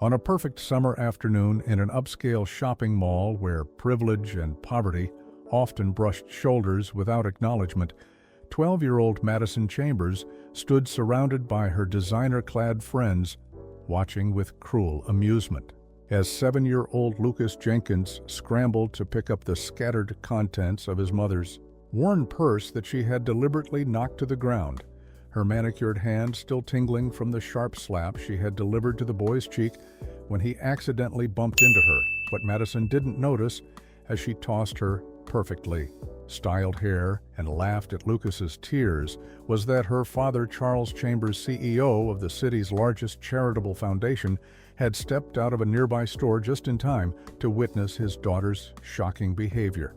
On a perfect summer afternoon in an upscale shopping mall where privilege and poverty often brushed shoulders without acknowledgement, 12-year-old Madison Chambers stood surrounded by her designer-clad friends, watching with cruel amusement as 7-year-old Lucas Jenkins scrambled to pick up the scattered contents of his mother's worn purse that she had deliberately knocked to the ground, her manicured hand still tingling from the sharp slap she had delivered to the boy's cheek when he accidentally bumped into her. What Madison didn't notice as she tossed her perfectly styled hair and laughed at Lucas's tears was that her father, Charles Chambers, CEO of the city's largest charitable foundation, had stepped out of a nearby store just in time to witness his daughter's shocking behavior,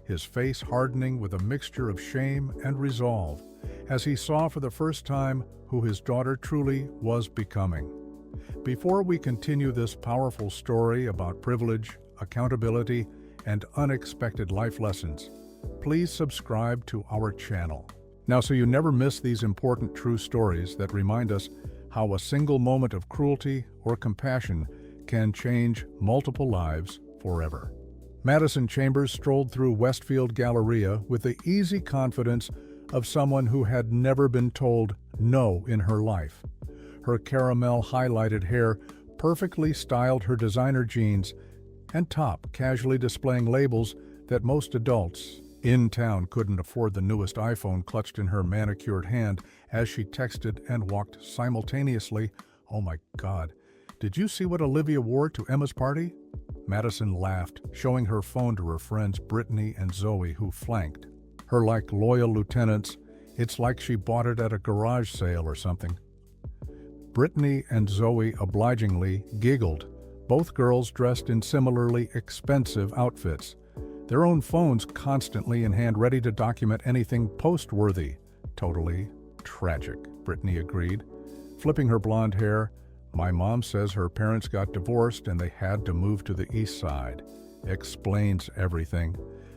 his face hardening with a mixture of shame and resolve as he saw for the first time who his daughter truly was becoming. Before we continue this powerful story about privilege, accountability, and unexpected life lessons, please subscribe to our channel now so you never miss these important true stories that remind us how a single moment of cruelty or compassion can change multiple lives forever. Madison Chambers strolled through Westfield Galleria with the easy confidence of someone who had never been told no in her life. Her caramel-highlighted hair perfectly styled her designer jeans and top, casually displaying labels that most adults in town couldn't afford. The newest iPhone clutched in her manicured hand as she texted and walked simultaneously. "Oh my God, did you see what Olivia wore to Emma's party?" Madison laughed, showing her phone to her friends Brittany and Zoe, who flanked her like loyal lieutenants. "It's like she bought it at a garage sale or something." Brittany and Zoe obligingly giggled, both girls dressed in similarly expensive outfits, their own phones constantly in hand, ready to document anything post-worthy. "Totally tragic," Brittany agreed, flipping her blonde hair. "My mom says her parents got divorced and they had to move to the east side. Explains everything."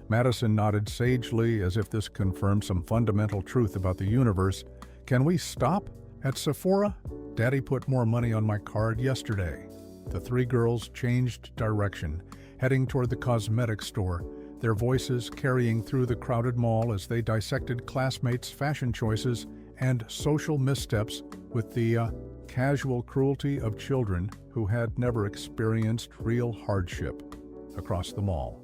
Madison nodded sagely as if this confirmed some fundamental truth about the universe. "Can we stop at Sephora? Daddy put more money on my card yesterday." The three girls changed direction, heading toward the cosmetics store, their voices carrying through the crowded mall as they dissected classmates' fashion choices and social missteps with the casual cruelty of children who had never experienced real hardship. Across the mall,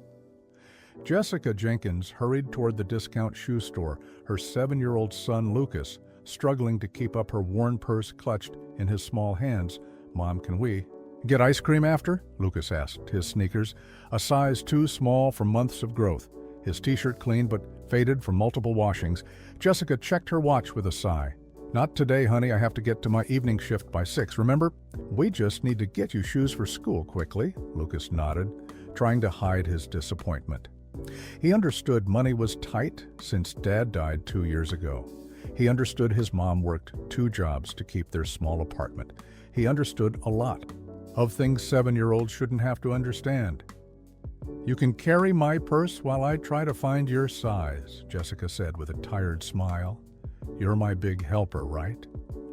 Jessica Jenkins hurried toward the discount shoe store, her 7-year-old son Lucas struggling to keep up her worn purse clutched in his small hands. "Mom, can we get ice cream after?" Lucas asked, his sneakers a size too small for months of growth, his t-shirt clean but faded from multiple washings. Jessica checked her watch with a sigh. "Not today, honey. I have to get to my evening shift by 6, remember?" "We just need to get you shoes for school quickly," Lucas nodded, trying to hide his disappointment. He understood money was tight since Dad died 2 years ago. He understood his mom worked 2 jobs to keep their small apartment. He understood a lot of things 7-year-olds shouldn't have to understand. "You can carry my purse while I try to find your size," Jessica said with a tired smile. "You're my big helper, right?"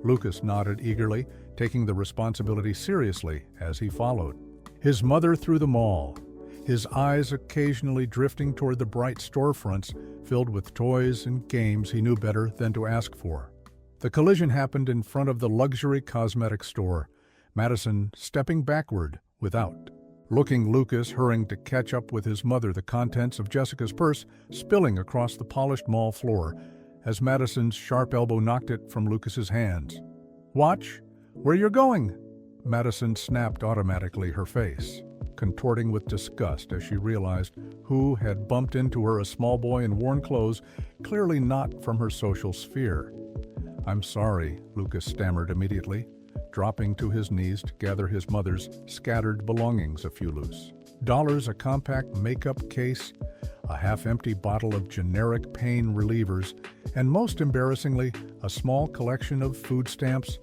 Lucas nodded eagerly, taking the responsibility seriously as he followed his mother through the mall, his eyes occasionally drifting toward the bright storefronts filled with toys and games he knew better than to ask for. The collision happened in front of the luxury cosmetic store, Madison stepping backward without looking, Lucas hurrying to catch up with his mother, the contents of Jessica's purse spilling across the polished mall floor as Madison's sharp elbow knocked it from Lucas's hands. "Watch where you're going!" Madison snapped automatically, her face contorting with disgust as she realized who had bumped into her, a small boy in worn clothes, clearly not from her social sphere. "I'm sorry," Lucas stammered immediately, dropping to his knees to gather his mother's scattered belongings, a few loose dollars, a compact makeup case, a half-empty bottle of generic pain relievers, and most embarrassingly, a small collection of food stamps.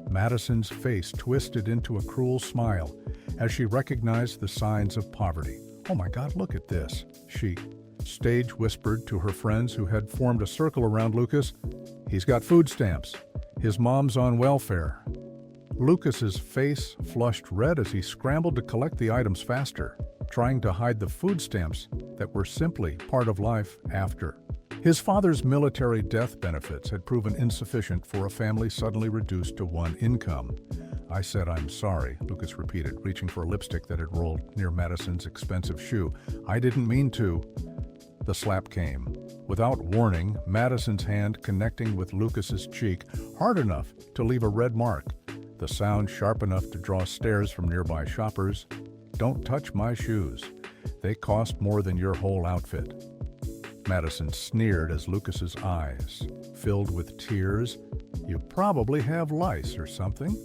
Madison's face twisted into a cruel smile as she recognized the signs of poverty. "Oh my God, look at this," she stage whispered to her friends who had formed a circle around Lucas. "He's got food stamps. His mom's on welfare." Lucas's face flushed red as he scrambled to collect the items faster, trying to hide the food stamps that were simply part of life after. His father's military death benefits had proven insufficient for a family suddenly reduced to one income. "I said I'm sorry," Lucas repeated, reaching for a lipstick that had rolled near Madison's expensive shoe. "I didn't mean to." The slap came. Without warning, Madison's hand connecting with Lucas's cheek, hard enough to leave a red mark. The sound sharp enough to draw stares from nearby shoppers. "Don't touch my shoes. They cost more than your whole outfit." Madison sneered as Lucas's eyes filled with tears. "You probably have lice or something."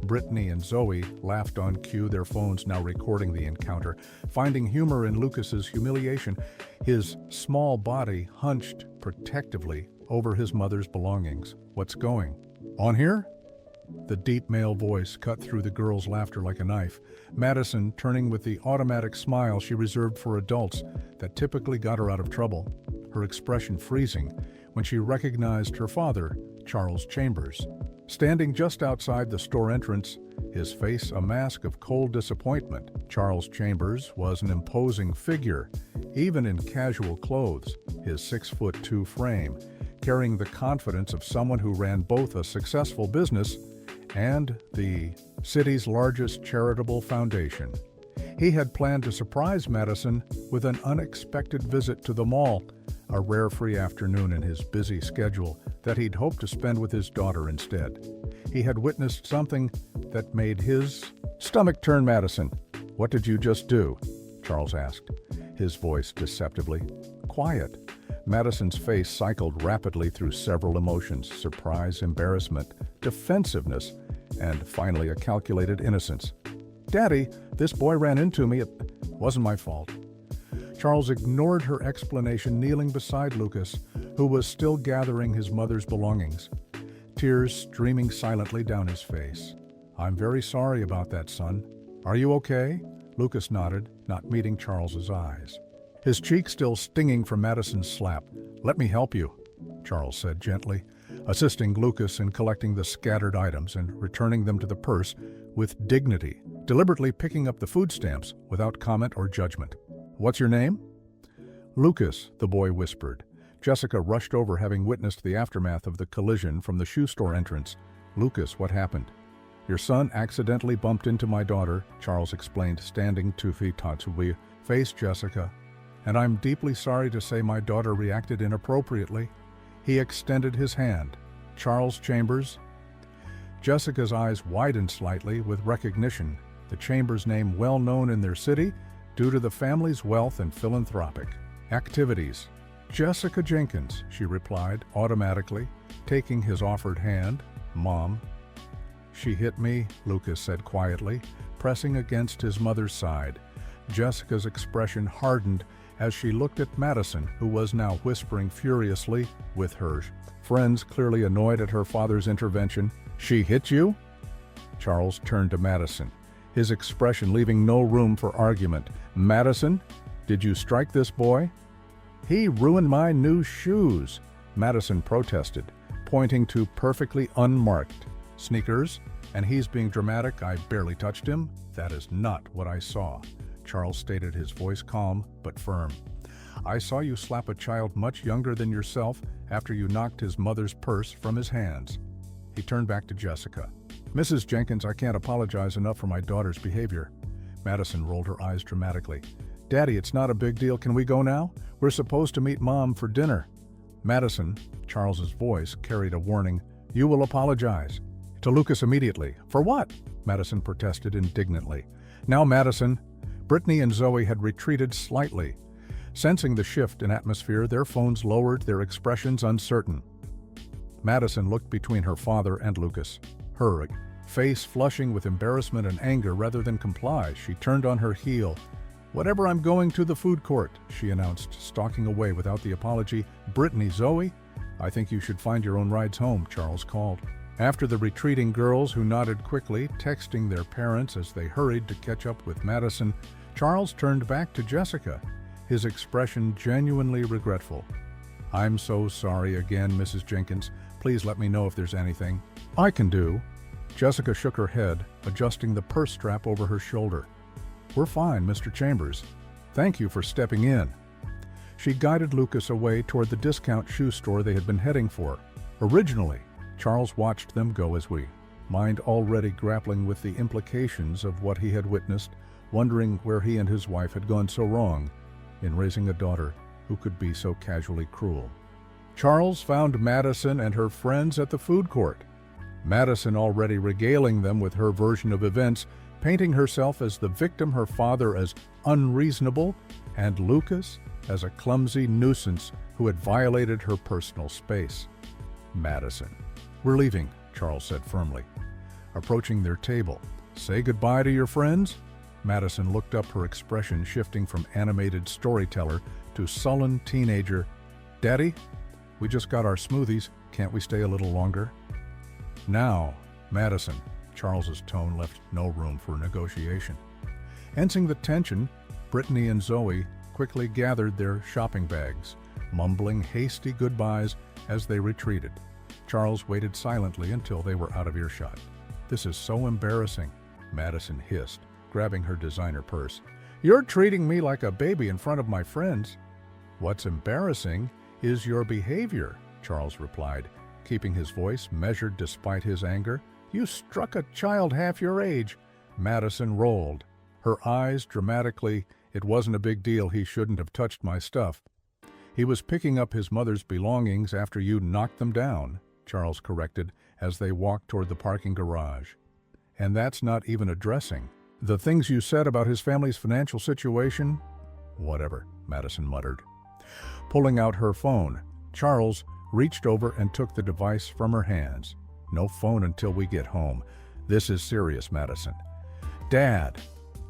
Brittany and Zoe laughed on cue, their phones now recording the encounter. Finding humor in Lucas's humiliation, his small body hunched protectively over his mother's belongings. "What's going on here?" The deep male voice cut through the girl's laughter like a knife. Madison, turning with the automatic smile she reserved for adults that typically got her out of trouble, her expression freezing when she recognized her father, Charles Chambers. Standing just outside the store entrance, his face a mask of cold disappointment, Charles Chambers was an imposing figure, even in casual clothes, his 6'2" frame, carrying the confidence of someone who ran both a successful business and the city's largest charitable foundation. He had planned to surprise Madison with an unexpected visit to the mall, a rare free afternoon in his busy schedule that he'd hoped to spend with his daughter instead. He had witnessed something that made his stomach turn. "Madison, what did you just do?" Charles asked, his voice deceptively quiet. Madison's face cycled rapidly through several emotions: surprise, embarrassment, defensiveness, and finally a calculated innocence. "Daddy, this boy ran into me. It wasn't my fault." Charles ignored her explanation, kneeling beside Lucas, who was still gathering his mother's belongings, tears streaming silently down his face. "I'm very sorry about that, son. Are you okay?" Lucas nodded, not meeting Charles's eyes, his cheek still stinging from Madison's slap. "Let me help you," Charles said gently, assisting Lucas in collecting the scattered items and returning them to the purse with dignity, deliberately picking up the food stamps without comment or judgment. "What's your name?" "Lucas," the boy whispered. Jessica rushed over, having witnessed the aftermath of the collision from the shoe store entrance. "Lucas, what happened?" "Your son accidentally bumped into my daughter," Charles explained, standing 2 feet tall to face Jessica. "And I'm deeply sorry to say my daughter reacted inappropriately." He extended his hand. "Charles Chambers?" Jessica's eyes widened slightly with recognition, the Chambers name well known in their city due to the family's wealth and philanthropic activities. "Jessica Jenkins," she replied automatically, taking his offered hand. "Mom." "She hit me," Lucas said quietly, pressing against his mother's side. Jessica's expression hardened as she looked at Madison, who was now whispering furiously with her friends, clearly annoyed at her father's intervention. "She hit you?" Charles turned to Madison, his expression leaving no room for argument. "Madison, did you strike this boy?" "He ruined my new shoes," Madison protested, pointing to perfectly unmarked sneakers. "And he's being dramatic. I barely touched him." "That is not what I saw," Charles stated, his voice calm but firm. "I saw you slap a child much younger than yourself after you knocked his mother's purse from his hands." He turned back to Jessica. "Mrs. Jenkins, I can't apologize enough for my daughter's behavior." Madison rolled her eyes dramatically. "Daddy, it's not a big deal. Can we go now? We're supposed to meet Mom for dinner." "Madison," Charles's voice carried a warning, "you will apologize." "To Lucas immediately." "For what?" Madison protested indignantly. Now Madison, Brittany and Zoe had retreated slightly. Sensing the shift in atmosphere, their phones lowered, their expressions uncertain. Madison looked between her father and Lucas, her face flushing with embarrassment and anger rather than comply. She turned on her heel. "Whatever, I'm going to the food court," she announced, stalking away without the apology. "Brittany, Zoe, I think you should find your own rides home," Charles called. After the retreating girls, who nodded quickly, texting their parents as they hurried to catch up with Madison, Charles turned back to Jessica, his expression genuinely regretful. "I'm so sorry again, Mrs. Jenkins. Please let me know if there's anything I can do." Jessica shook her head, adjusting the purse strap over her shoulder. "We're fine, Mr. Chambers. Thank you for stepping in." She guided Lucas away toward the discount shoe store they had been heading for. Originally, Charles watched them go as we, mind already grappling with the implications of what he had witnessed, wondering where he and his wife had gone so wrong in raising a daughter who could be so casually cruel. Charles found Madison and her friends at the food court. Madison already regaling them with her version of events, painting herself as the victim, her father as unreasonable, and Lucas as a clumsy nuisance who had violated her personal space. Madison. "We're leaving," Charles said firmly. Approaching their table. "Say goodbye to your friends?" Madison looked up, her expression shifting from animated storyteller to sullen teenager. "Daddy, we just got our smoothies. Can't we stay a little longer?" "Now, Madison." Charles's tone left no room for negotiation. Sensing the tension, Brittany and Zoe quickly gathered their shopping bags, mumbling hasty goodbyes as they retreated. Charles waited silently until they were out of earshot. "This is so embarrassing," Madison hissed, grabbing her designer purse. "You're treating me like a baby in front of my friends." "What's embarrassing is your behavior," Charles replied, keeping his voice measured despite his anger. "You struck a child half your age." Madison rolled, her eyes dramatically. "It wasn't a big deal. He shouldn't have touched my stuff." "He was picking up his mother's belongings after you knocked them down," Charles corrected as they walked toward the parking garage. "And that's not even addressing the things you said about his family's financial situation." "Whatever," Madison muttered. Pulling out her phone, Charles reached over and took the device from her hands. "No phone until we get home. This is serious, Madison." "Dad,"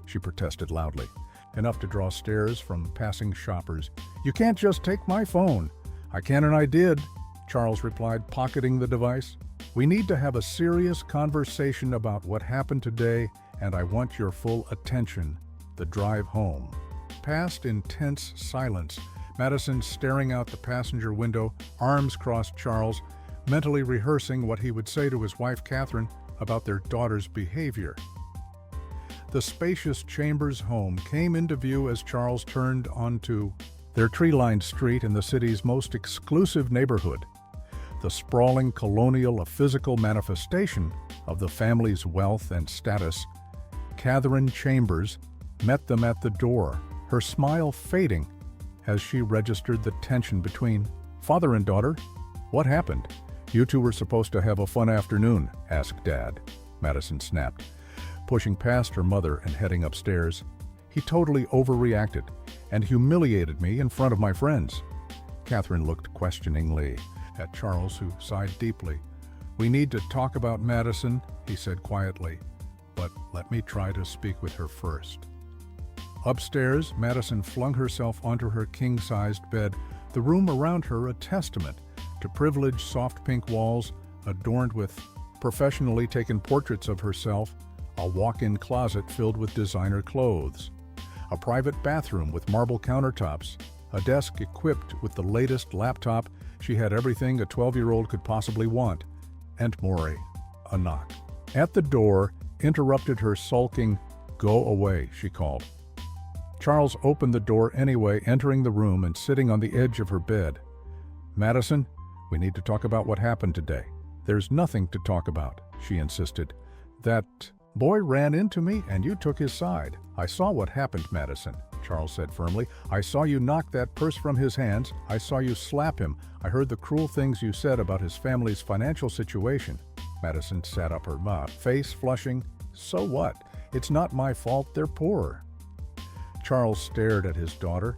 she protested loudly, enough to draw stares from passing shoppers. "You can't just take my phone." "I can and I did," Charles replied, pocketing the device. "We need to have a serious conversation about what happened today, and I want your full attention." The drive home passed in tense silence, Madison staring out the passenger window, arms crossed Charles, mentally rehearsing what he would say to his wife Catherine about their daughter's behavior. The spacious Chambers home came into view as Charles turned onto their tree-lined street in the city's most exclusive neighborhood. The sprawling colonial, a physical manifestation of the family's wealth and status. Catherine Chambers met them at the door, her smile fading as she registered the tension between father and daughter. "What happened?" "You two were supposed to have a fun afternoon," asked Dad, Madison snapped, pushing past her mother and heading upstairs. "He totally overreacted and humiliated me in front of my friends." Catherine looked questioningly at Charles, who sighed deeply. "We need to talk about Madison," he said quietly, "but let me try to speak with her first." Upstairs, Madison flung herself onto her king-sized bed, the room around her a testament to privileged soft pink walls adorned with professionally taken portraits of herself, a walk-in closet filled with designer clothes, a private bathroom with marble countertops, a desk equipped with the latest laptop. She had everything a 12-year-old could possibly want, and more. A knock at the door interrupted her sulking. "Go away," she called. Charles opened the door anyway, entering the room and sitting on the edge of her bed. "Madison, we need to talk about what happened today." "There's nothing to talk about," she insisted. "That boy ran into me and you took his side." "I saw what happened, Madison," Charles said firmly. "I saw you knock that purse from his hands. I saw you slap him. I heard the cruel things you said about his family's financial situation." Madison sat up, her face flushing. "So what? It's not my fault they're poor." Charles stared at his daughter,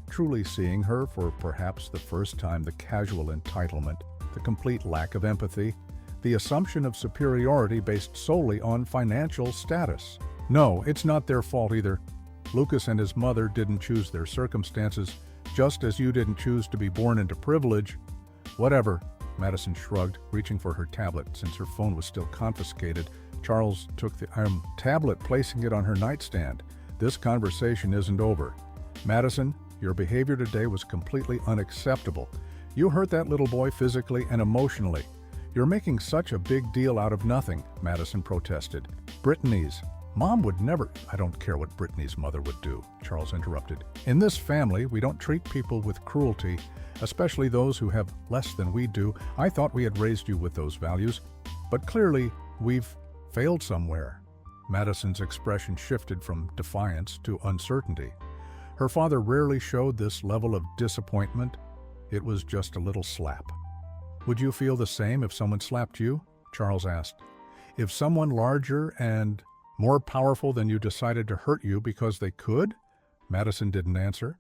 truly seeing her for perhaps the first time, the casual entitlement, the complete lack of empathy, the assumption of superiority based solely on financial status. "No, it's not their fault either. Lucas and his mother didn't choose their circumstances, just as you didn't choose to be born into privilege." "Whatever," Madison shrugged, reaching for her tablet since her phone was still confiscated. Charles took the tablet, placing it on her nightstand. "This conversation isn't over. Madison, your behavior today was completely unacceptable. You hurt that little boy physically and emotionally. You're making such a big deal out of nothing, Madison protested. Brittany's Mom would never— I don't care what Brittany's mother would do, Charles interrupted. In this family, we don't treat people with cruelty, especially those who have less than we do. I thought we had raised you with those values, but clearly we've failed somewhere. Madison's expression shifted from defiance to uncertainty. Her father rarely showed this level of disappointment. It was just a little slap. Would you feel the same if someone slapped you? Charles asked. If someone larger and more powerful than you decided to hurt you because they could? Madison didn't answer.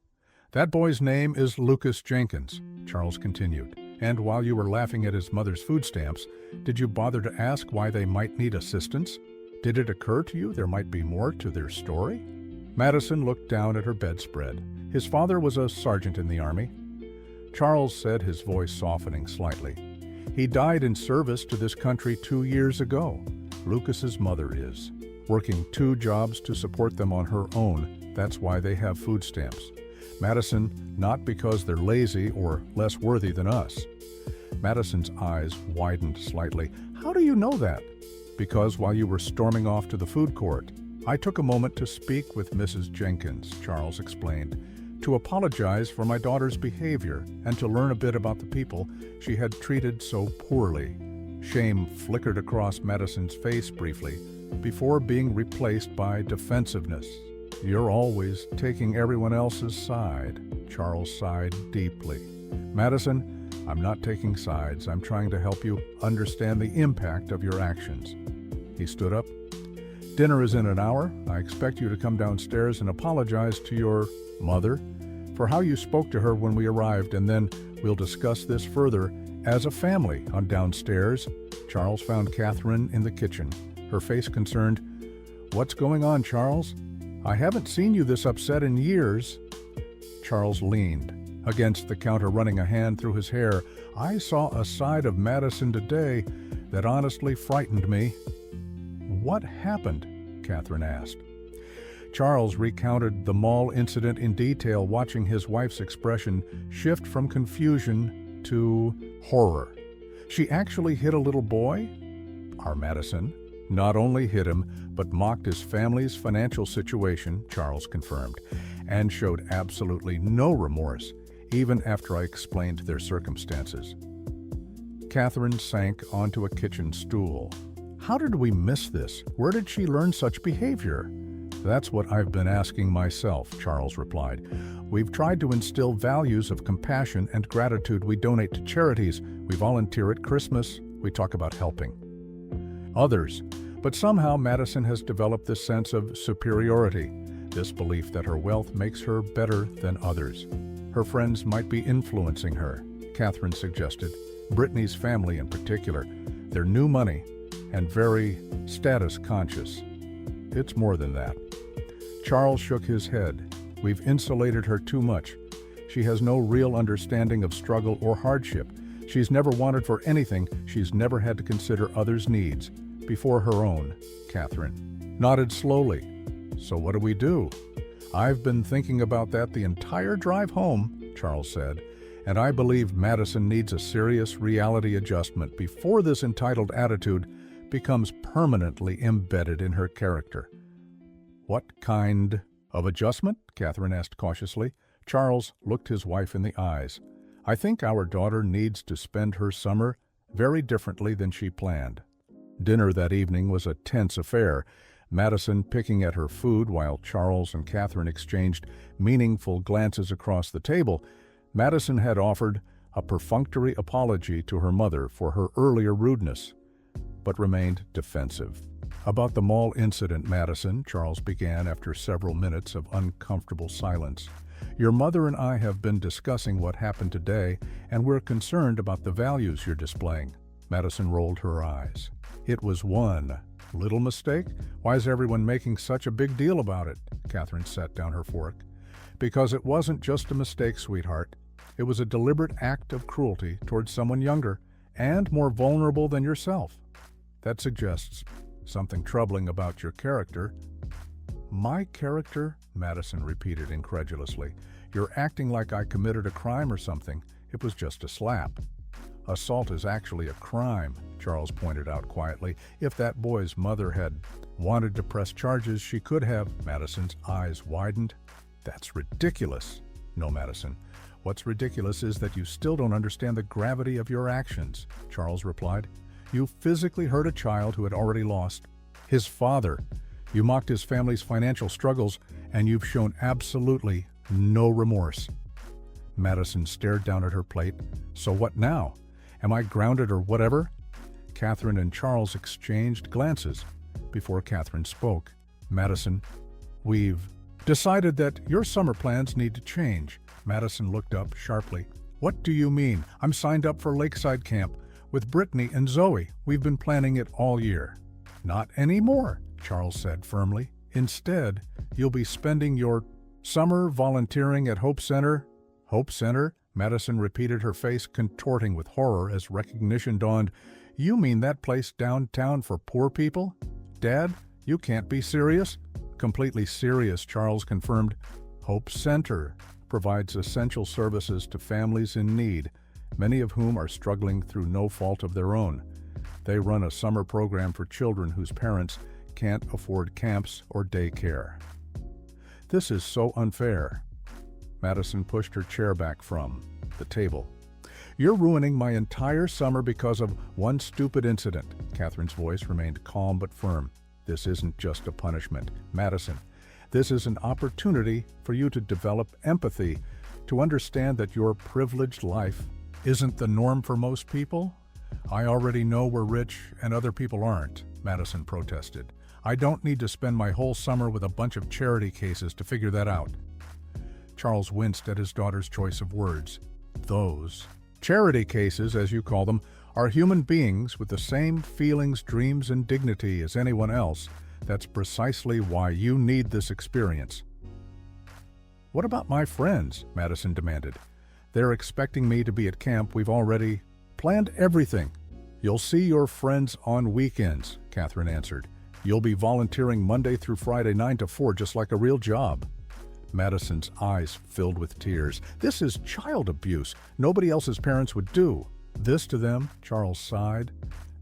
That boy's name is Lucas Jenkins, Charles continued. And while you were laughing at his mother's food stamps, did you bother to ask why they might need assistance? Did it occur to you there might be more to their story? Madison looked down at her bedspread. His father was a sergeant in the Army. Charles said, his voice softening slightly. He died in service to this country 2 years ago. Lucas's mother is working 2 jobs to support them on her own. That's why they have food stamps. Madison, not because they're lazy or less worthy than us. Madison's eyes widened slightly. How do you know that? Because while you were storming off to the food court, I took a moment to speak with Mrs. Jenkins, Charles explained, to apologize for my daughter's behavior and to learn a bit about the people she had treated so poorly. Shame flickered across Madison's face briefly, before being replaced by defensiveness. You're always taking everyone else's side, Charles sighed deeply. Madison, I'm not taking sides. I'm trying to help you understand the impact of your actions. He stood up. Dinner is in an hour. I expect you to come downstairs and apologize to your mother for how you spoke to her when we arrived, and then we'll discuss this further as a family on downstairs. Charles found Catherine in the kitchen, her face concerned. What's going on, Charles? I haven't seen you this upset in years. Charles leaned against the counter, running a hand through his hair. I saw a side of Madison today that honestly frightened me. What happened? Catherine asked. Charles recounted the mall incident in detail, watching his wife's expression shift from confusion to horror. She actually hit a little boy? Our Madison not only hit him, but mocked his family's financial situation, Charles confirmed, and showed absolutely no remorse, even after I explained their circumstances. Catherine sank onto a kitchen stool. How did we miss this? Where did she learn such behavior? That's what I've been asking myself, Charles replied. We've tried to instill values of compassion and gratitude. We donate to charities. We volunteer at Christmas. We talk about helping others. But somehow Madison has developed this sense of superiority, this belief that her wealth makes her better than others. Her friends might be influencing her, Catherine suggested. Brittany's family in particular. They're new money and very status conscious. It's more than that. Charles shook his head. We've insulated her too much. She has no real understanding of struggle or hardship. She's never wanted for anything. She's never had to consider others' needs before her own. Catherine nodded slowly. So what do we do? I've been thinking about that the entire drive home, Charles said, and I believe Madison needs a serious reality adjustment before this entitled attitude becomes permanently embedded in her character. What kind of adjustment? Catherine asked cautiously. Charles looked his wife in the eyes. I think our daughter needs to spend her summer very differently than she planned. Dinner that evening was a tense affair, Madison picking at her food while Charles and Catherine exchanged meaningful glances across the table. Madison had offered a perfunctory apology to her mother for her earlier rudeness, but remained defensive. About the mall incident, Madison, Charles began after several minutes of uncomfortable silence. Your mother and I have been discussing what happened today, and we're concerned about the values you're displaying. Madison rolled her eyes. It was one little mistake? Why is everyone making such a big deal about it? Catherine set down her fork. Because it wasn't just a mistake, sweetheart. It was a deliberate act of cruelty towards someone younger and more vulnerable than yourself. That suggests something troubling about your character. My character? Madison repeated incredulously. You're acting like I committed a crime or something. It was just a slap. Assault is actually a crime, Charles pointed out quietly. If that boy's mother had wanted to press charges, she could have. Madison's eyes widened. That's ridiculous. No, Madison. What's ridiculous is that you still don't understand the gravity of your actions, Charles replied. You physically hurt a child who had already lost his father. You mocked his family's financial struggles, and you've shown absolutely no remorse. Madison stared down at her plate. So what now? Am I grounded or whatever? Catherine and Charles exchanged glances before Catherine spoke. Madison, we've decided that your summer plans need to change. Madison looked up sharply. What do you mean? I'm signed up for Lakeside Camp with Brittany and Zoe. We've been planning it all year. Not anymore, Charles said firmly. Instead, you'll be spending your summer volunteering at Hope Center. Hope Center? Madison repeated, her face contorting with horror as recognition dawned. You mean that place downtown for poor people? Dad, you can't be serious? Completely serious, Charles confirmed. Hope Center provides essential services to families in need, many of whom are struggling through no fault of their own. They run a summer program for children whose parents can't afford camps or daycare. This is so unfair. Madison pushed her chair back from the table. You're ruining my entire summer because of one stupid incident. Catherine's voice remained calm but firm. This isn't just a punishment, Madison. This is an opportunity for you to develop empathy, to understand that your privileged life isn't the norm for most people. I already know we're rich and other people aren't, Madison protested. I don't need to spend my whole summer with a bunch of charity cases to figure that out. Charles winced at his daughter's choice of words. Those charity cases, as you call them, are human beings with the same feelings, dreams, and dignity as anyone else. That's precisely why you need this experience. What about my friends? Madison demanded. They're expecting me to be at camp. We've already planned everything. You'll see your friends on weekends, Catherine answered. You'll be volunteering Monday through Friday 9 to 4, just like a real job. Madison's eyes filled with tears. This is child abuse. Nobody else's parents would do this to them, Charles sighed.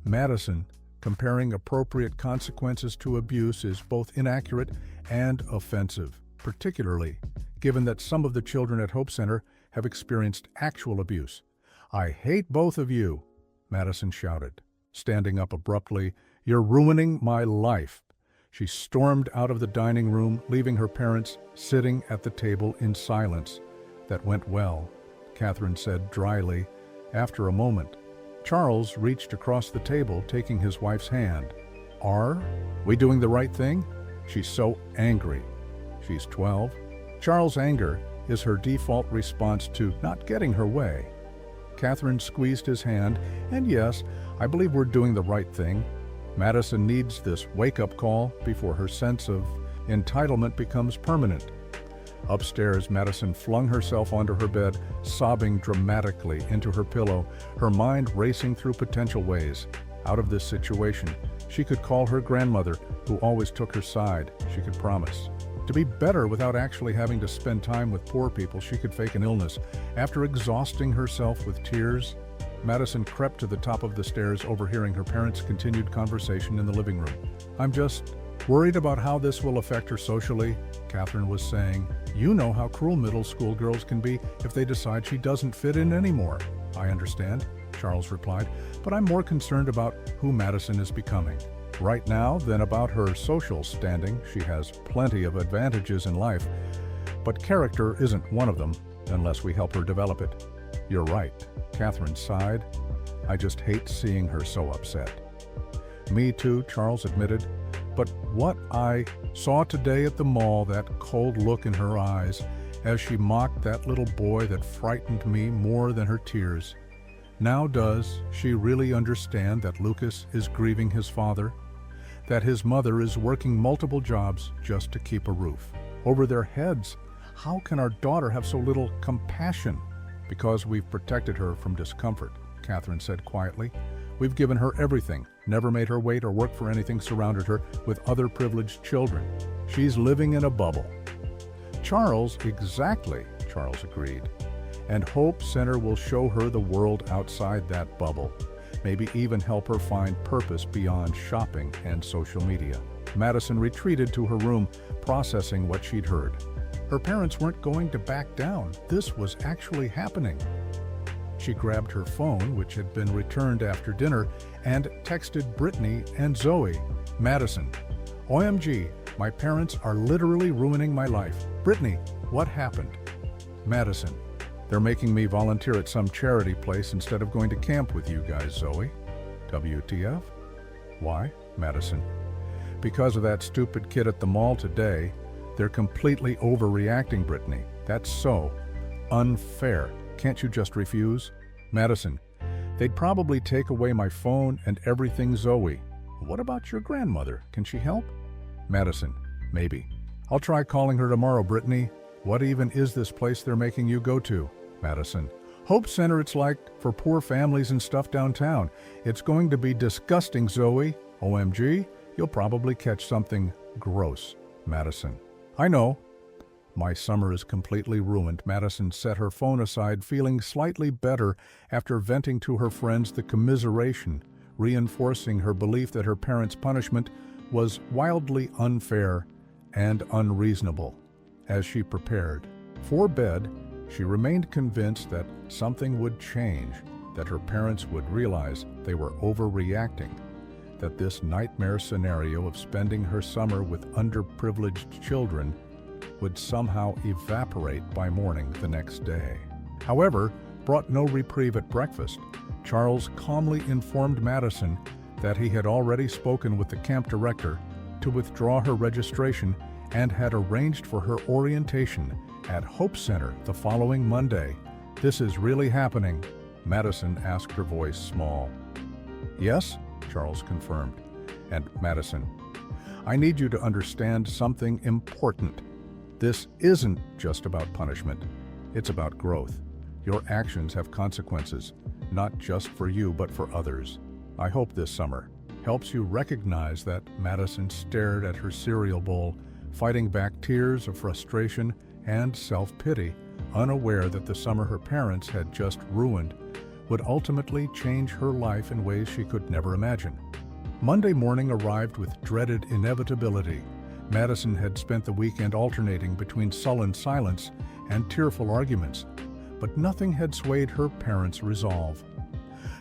Madison, comparing appropriate consequences to abuse is both inaccurate and offensive, particularly given that some of the children at Hope Center have experienced actual abuse. I hate both of you, Madison shouted. Standing up abruptly, you're ruining my life. She stormed out of the dining room, leaving her parents sitting at the table in silence. That went well, Catherine said dryly. After a moment, Charles reached across the table, taking his wife's hand. Are we doing the right thing? She's so angry. She's 12. Charles' anger is her default response to not getting her way. Catherine squeezed his hand, and yes, I believe we're doing the right thing. Madison needs this wake-up call before her sense of entitlement becomes permanent. Upstairs, Madison flung herself onto her bed, sobbing dramatically into her pillow, her mind racing through potential ways. Out of this situation, she could call her grandmother, who always took her side. She could promise to be better without actually having to spend time with poor people. She could fake an illness. After exhausting herself with tears, Madison crept to the top of the stairs, overhearing her parents' continued conversation in the living room. I'm just worried about how this will affect her socially, Catherine was saying. You know how cruel middle school girls can be if they decide she doesn't fit in anymore. I understand, Charles replied, but I'm more concerned about who Madison is becoming right now than about her social standing. She has plenty of advantages in life, but character isn't one of them unless we help her develop it. You're right, Catherine sighed. I just hate seeing her so upset. Me too, Charles admitted. But what I saw today at the mall, that cold look in her eyes as she mocked that little boy, that frightened me more than her tears. Now does she really understand that Lucas is grieving his father? That his mother is working multiple jobs just to keep a roof over their heads? How can our daughter have so little compassion? Because we've protected her from discomfort, Catherine said quietly. We've given her everything, never made her wait or work for anything, surrounded her with other privileged children. She's living in a bubble. Exactly, Charles agreed. and Hope Center will show her the world outside that bubble, maybe even help her find purpose beyond shopping and social media. Madison retreated to her room, processing what she'd heard. Her parents weren't going to back down. This was actually happening. She grabbed her phone, which had been returned after dinner, and texted Brittany and Zoe. Madison, OMG, my parents are literally ruining my life. Brittany, what happened? Madison, they're making me volunteer at some charity place instead of going to camp with you guys, Zoe. WTF? Why? Madison, because of that stupid kid at the mall today. They're completely overreacting, Brittany. That's so unfair. Can't you just refuse? Madison, they'd probably take away my phone and everything, Zoe. What about your grandmother? Can she help? Madison, maybe. I'll try calling her tomorrow, Brittany. What even is this place they're making you go to? Madison, Hope Center. It's like for poor families and stuff downtown. It's going to be disgusting, Zoe. OMG, you'll probably catch something gross. Madison, I know. My summer is completely ruined. Madison set her phone aside, feeling slightly better after venting to her friends the commiseration, reinforcing her belief that her parents' punishment was wildly unfair and unreasonable. As she prepared for bed, she remained convinced that something would change, that her parents would realize they were overreacting, that this nightmare scenario of spending her summer with underprivileged children would somehow evaporate by morning the next day. However, brought no reprieve at breakfast. Charles calmly informed Madison that he had already spoken with the camp director to withdraw her registration and had arranged for her orientation at Hope Center the following Monday. This is really happening, Madison asked, her voice small. Yes, Charles confirmed. And Madison, I need you to understand something important. This isn't just about punishment. It's about growth. Your actions have consequences, not just for you, but for others. I hope this summer helps you recognize that. Madison stared at her cereal bowl, fighting back tears of frustration and self-pity, unaware that the summer her parents had just ruined would ultimately change her life in ways she could never imagine. Monday morning arrived with dreaded inevitability. Madison had spent the weekend alternating between sullen silence and tearful arguments, but nothing had swayed her parents' resolve.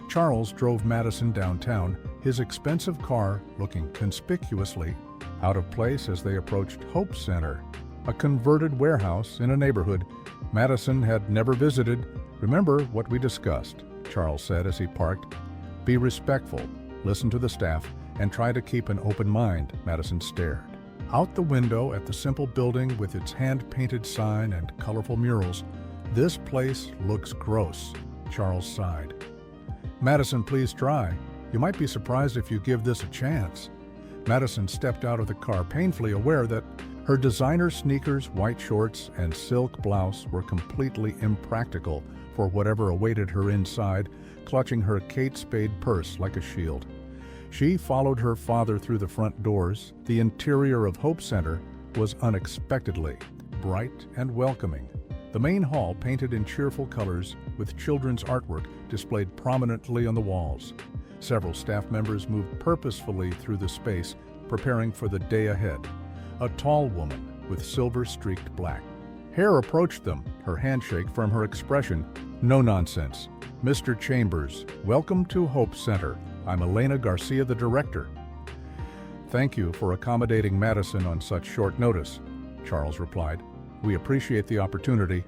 Charles drove Madison downtown, his expensive car looking conspicuously out of place as they approached Hope Center, a converted warehouse in a neighborhood Madison had never visited. Remember what we discussed, Charles said as he parked. Be respectful, listen to the staff, and try to keep an open mind. Madison stared out the window at the simple building with its hand-painted sign and colorful murals. This place looks gross, Charles sighed. Madison, please try. You might be surprised if you give this a chance. Madison stepped out of the car, painfully aware that her designer sneakers, white shorts, and silk blouse were completely impractical for whatever awaited her inside, clutching her Kate Spade purse like a shield. She followed her father through the front doors. The interior of Hope Center was unexpectedly bright and welcoming. The main hall, painted in cheerful colors with children's artwork displayed prominently on the walls. Several staff members moved purposefully through the space, preparing for the day ahead. A tall woman with silver-streaked black hair approached them, her handshake from her expression. No nonsense. Mr. Chambers, welcome to Hope Center. I'm Elena Garcia, the director. Thank you for accommodating Madison on such short notice, Charles replied. We appreciate the opportunity.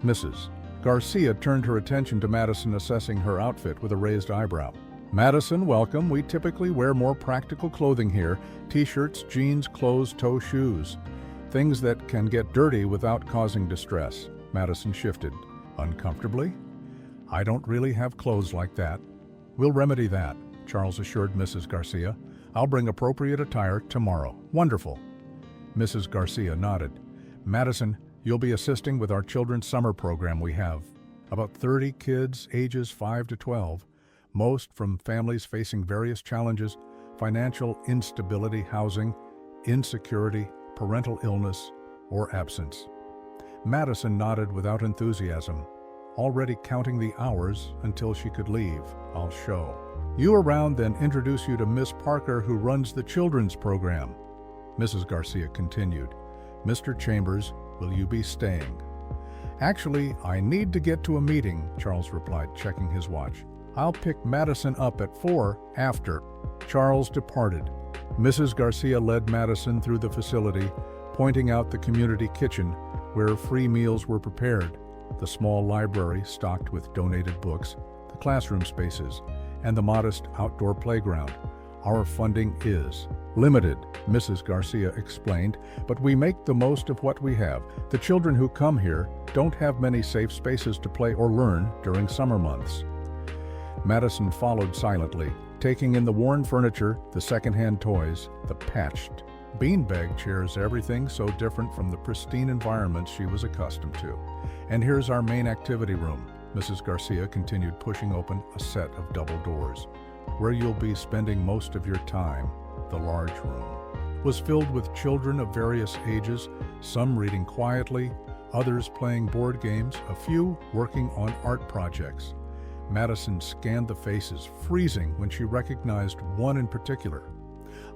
Mrs. Garcia turned her attention to Madison, assessing her outfit with a raised eyebrow. Madison, welcome. We typically wear more practical clothing here. T-shirts, jeans, clothes, toe shoes. Things that can get dirty without causing distress. Madison shifted uncomfortably. I don't really have clothes like that. We'll remedy that, Charles assured Mrs. Garcia. I'll bring appropriate attire tomorrow. Wonderful. Mrs. Garcia nodded. Madison, you'll be assisting with our children's summer program. We have about 30 kids ages 5 to 12, most from families facing various challenges: financial instability, housing, insecurity, parental illness, or absence. Madison nodded without enthusiasm. already counting the hours until she could leave. I'll show you around, then introduce you to Miss Parker, who runs the children's program. Mrs. Garcia continued. Mr. Chambers, will you be staying? Actually, I need to get to a meeting, Charles replied, checking his watch. I'll pick Madison up at 4 after. Charles departed. Mrs. Garcia led Madison through the facility, pointing out the community kitchen where free meals were prepared, the small library stocked with donated books, the classroom spaces, and the modest outdoor playground. Our funding is limited, Mrs. Garcia explained, but we make the most of what we have. The children who come here don't have many safe spaces to play or learn during summer months. Madison followed silently, taking in the worn furniture, the secondhand toys, the patched beanbag chairs, everything so different from the pristine environments she was accustomed to. And here's our main activity room. Mrs. Garcia continued, pushing open a set of double doors. Where you'll be spending most of your time, the large room, was filled with children of various ages, some reading quietly, others playing board games, a few working on art projects. Madison scanned the faces, freezing when she recognized one in particular.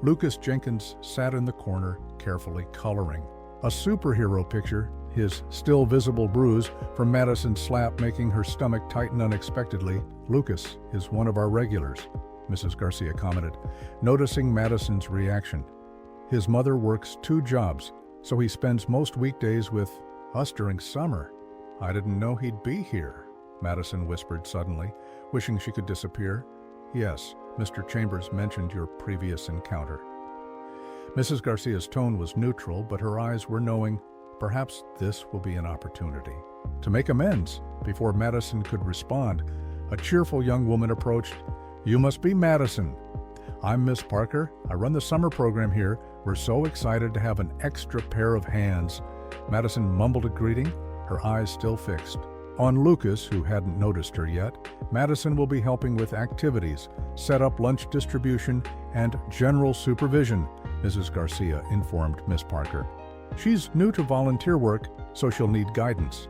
Lucas Jenkins sat in the corner, carefully coloring. A superhero picture, his still visible bruise from Madison's slap making her stomach tighten unexpectedly. Lucas is one of our regulars, Mrs. Garcia commented, noticing Madison's reaction. His mother works 2 jobs, so he spends most weekdays with us during summer. I didn't know he'd be here, Madison whispered suddenly, wishing she could disappear. Yes, Mr. Chambers mentioned your previous encounter. Mrs. Garcia's tone was neutral, but her eyes were knowing. Perhaps this will be an opportunity to make amends. Before Madison could respond, a cheerful young woman approached. You must be Madison. I'm Miss Parker. I run the summer program here. We're so excited to have an extra pair of hands. Madison mumbled a greeting, her eyes still fixed on Lucas, who hadn't noticed her yet. Madison will be helping with activities, set up lunch distribution, and general supervision, Mrs. Garcia informed Miss Parker. She's new to volunteer work, so she'll need guidance.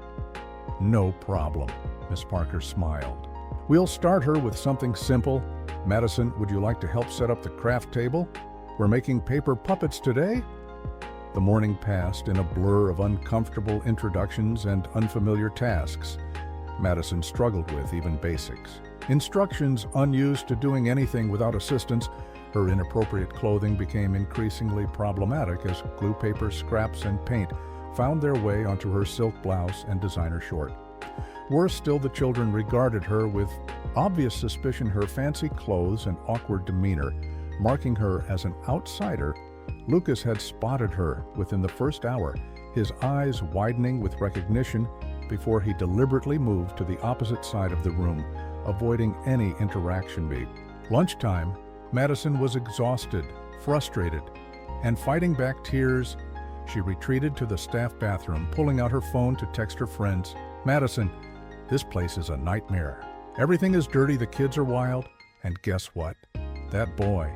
No problem, Miss Parker smiled. We'll start her with something simple. Madison, would you like to help set up the craft table? We're making paper puppets today. The morning passed in a blur of uncomfortable introductions and unfamiliar tasks. Madison struggled with even basics. Instructions unused to doing anything without assistance. Her inappropriate clothing became increasingly problematic as glue paper, scraps, and paint found their way onto her silk blouse and designer short. Worse still, the children regarded her with obvious suspicion, her fancy clothes and awkward demeanor, marking her as an outsider. Lucas had spotted her within the first hour, his eyes widening with recognition before he deliberately moved to the opposite side of the room, avoiding any interaction beat. Lunchtime, Madison was exhausted, frustrated, and fighting back tears. She retreated to the staff bathroom, pulling out her phone to text her friends. Madison, this place is a nightmare. Everything is dirty, the kids are wild, and guess what? That boy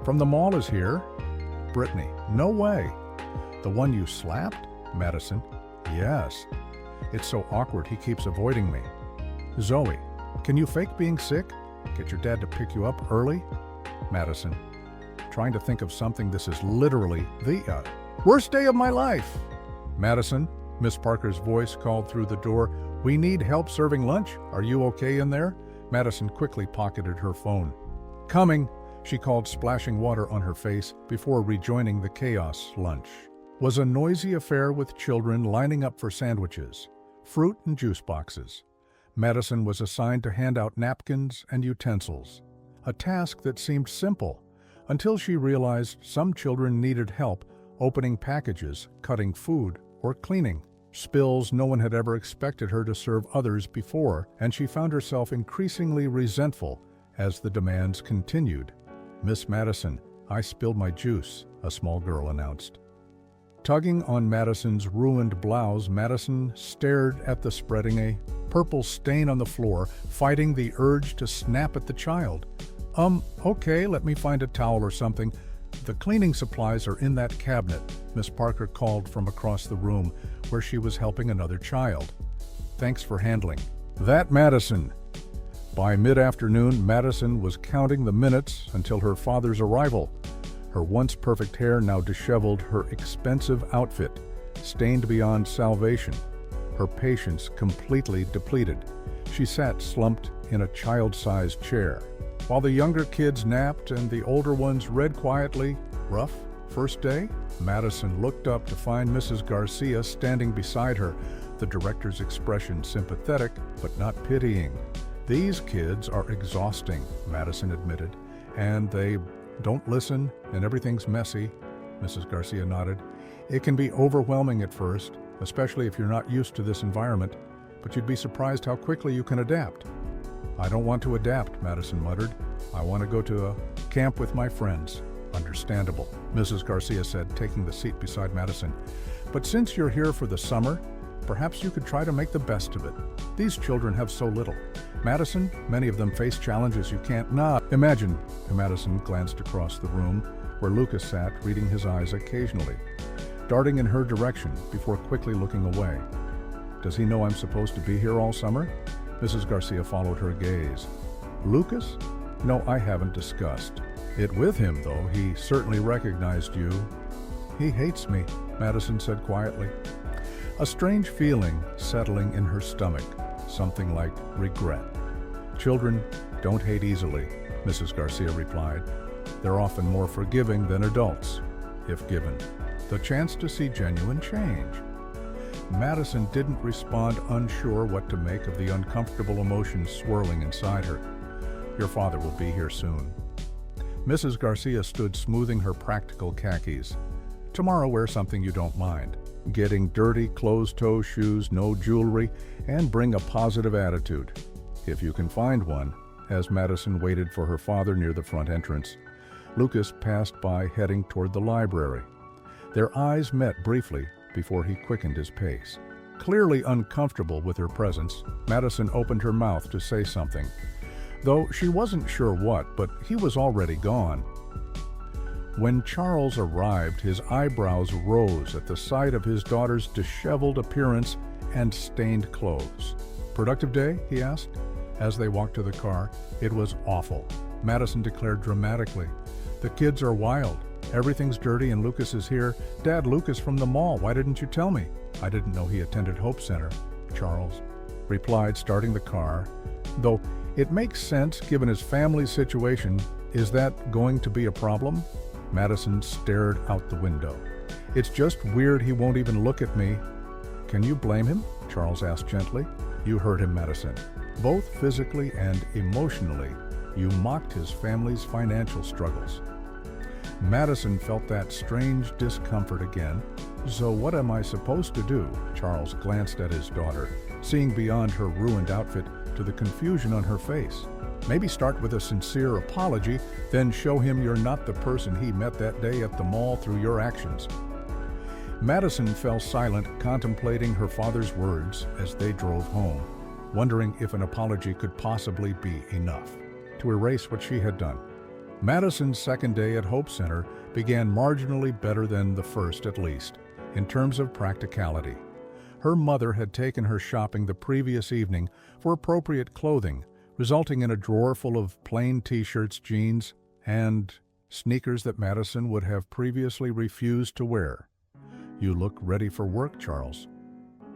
from the mall is here. Brittany, no way. The one you slapped? Madison, yes. It's so awkward, he keeps avoiding me. Zoe, can you fake being sick? Get your dad to pick you up early? Madison, trying to think of something. This is literally the worst day of my life. Madison, Miss Parker's voice called through the door. We need help serving lunch. Are you okay in there? Madison quickly pocketed her phone. Coming, she called, splashing water on her face before rejoining the chaos. Lunch was a noisy affair with children lining up for sandwiches, fruit and juice boxes. Madison was assigned to hand out napkins and utensils, a task that seemed simple until she realized some children needed help opening packages, cutting food, or cleaning. Spills no one had ever expected her to serve others before, and she found herself increasingly resentful as the demands continued. Miss Madison, I spilled my juice, a small girl announced. Tugging on Madison's ruined blouse, Madison stared at the spreading a purple stain on the floor, fighting the urge to snap at the child. Okay, let me find a towel or something. The cleaning supplies are in that cabinet, Miss Parker called from across the room where she was helping another child. Thanks for handling. That Madison. By mid-afternoon, Madison was counting the minutes until her father's arrival. Her once perfect hair now disheveled, her expensive outfit stained beyond salvation, her patience completely depleted. She sat slumped in a child-sized chair, while the younger kids napped and the older ones read quietly. Rough first day? Madison looked up to find Mrs. Garcia standing beside her, the director's expression sympathetic but not pitying. "These kids are exhausting," Madison admitted, "and they don't listen and everything's messy." Mrs. Garcia nodded. "It can be overwhelming at first, especially if you're not used to this environment, but you'd be surprised how quickly you can adapt." "I don't want to adapt," Madison muttered. "I want to go to a camp with my friends." "Understandable," Mrs. Garcia said, taking the seat beside Madison. "But since you're here for the summer, perhaps you could try to make the best of it. These children have so little. Madison, many of them face challenges you can't imagine." Madison glanced across the room where Lucas sat, reading his eyes occasionally, darting in her direction before quickly looking away. "Does he know I'm supposed to be here all summer?" Mrs. Garcia followed her gaze. "Lucas? No, I haven't discussed it with him, though. He certainly recognized you." "He hates me," Madison said quietly. A strange feeling settling in her stomach, something like regret. "Children don't hate easily," Mrs. Garcia replied. "They're often more forgiving than adults, if given the chance to see genuine change." Madison didn't respond, unsure what to make of the uncomfortable emotions swirling inside her. "Your father will be here soon." Mrs. Garcia stood smoothing her practical khakis. "Tomorrow wear something you don't mind. Getting dirty, closed-toe shoes, no jewelry, and bring a positive attitude, if you can find one." As Madison waited for her father near the front entrance, Lucas passed by, heading toward the library. Their eyes met briefly before he quickened his pace. Clearly uncomfortable with her presence, Madison opened her mouth to say something, though she wasn't sure what, but he was already gone. When Charles arrived, his eyebrows rose at the sight of his daughter's disheveled appearance and stained clothes. "Productive day?" he asked. As they walked to the car, "It was awful," Madison declared dramatically. "The kids are wild. Everything's dirty and Lucas is here. Dad, Lucas from the mall. Why didn't you tell me?" "I didn't know he attended Hope Center," Charles replied, starting the car. "Though it makes sense given his family's situation. Is that going to be a problem?" Madison stared out the window. "It's just weird he won't even look at me." "Can you blame him?" Charles asked gently. "You hurt him, Madison. Both physically and emotionally. You mocked his family's financial struggles." Madison felt that strange discomfort again. "So what am I supposed to do?" Charles glanced at his daughter, seeing beyond her ruined outfit to the confusion on her face. "Maybe start with a sincere apology, then show him you're not the person he met that day at the mall through your actions." Madison fell silent, contemplating her father's words as they drove home, wondering if an apology could possibly be enough to erase what she had done. Madison's second day at Hope Center began marginally better than the first, at least, in terms of practicality. Her mother had taken her shopping the previous evening for appropriate clothing, resulting in a drawer full of plain t-shirts, jeans, and sneakers that Madison would have previously refused to wear. "You look ready for work, Charles,"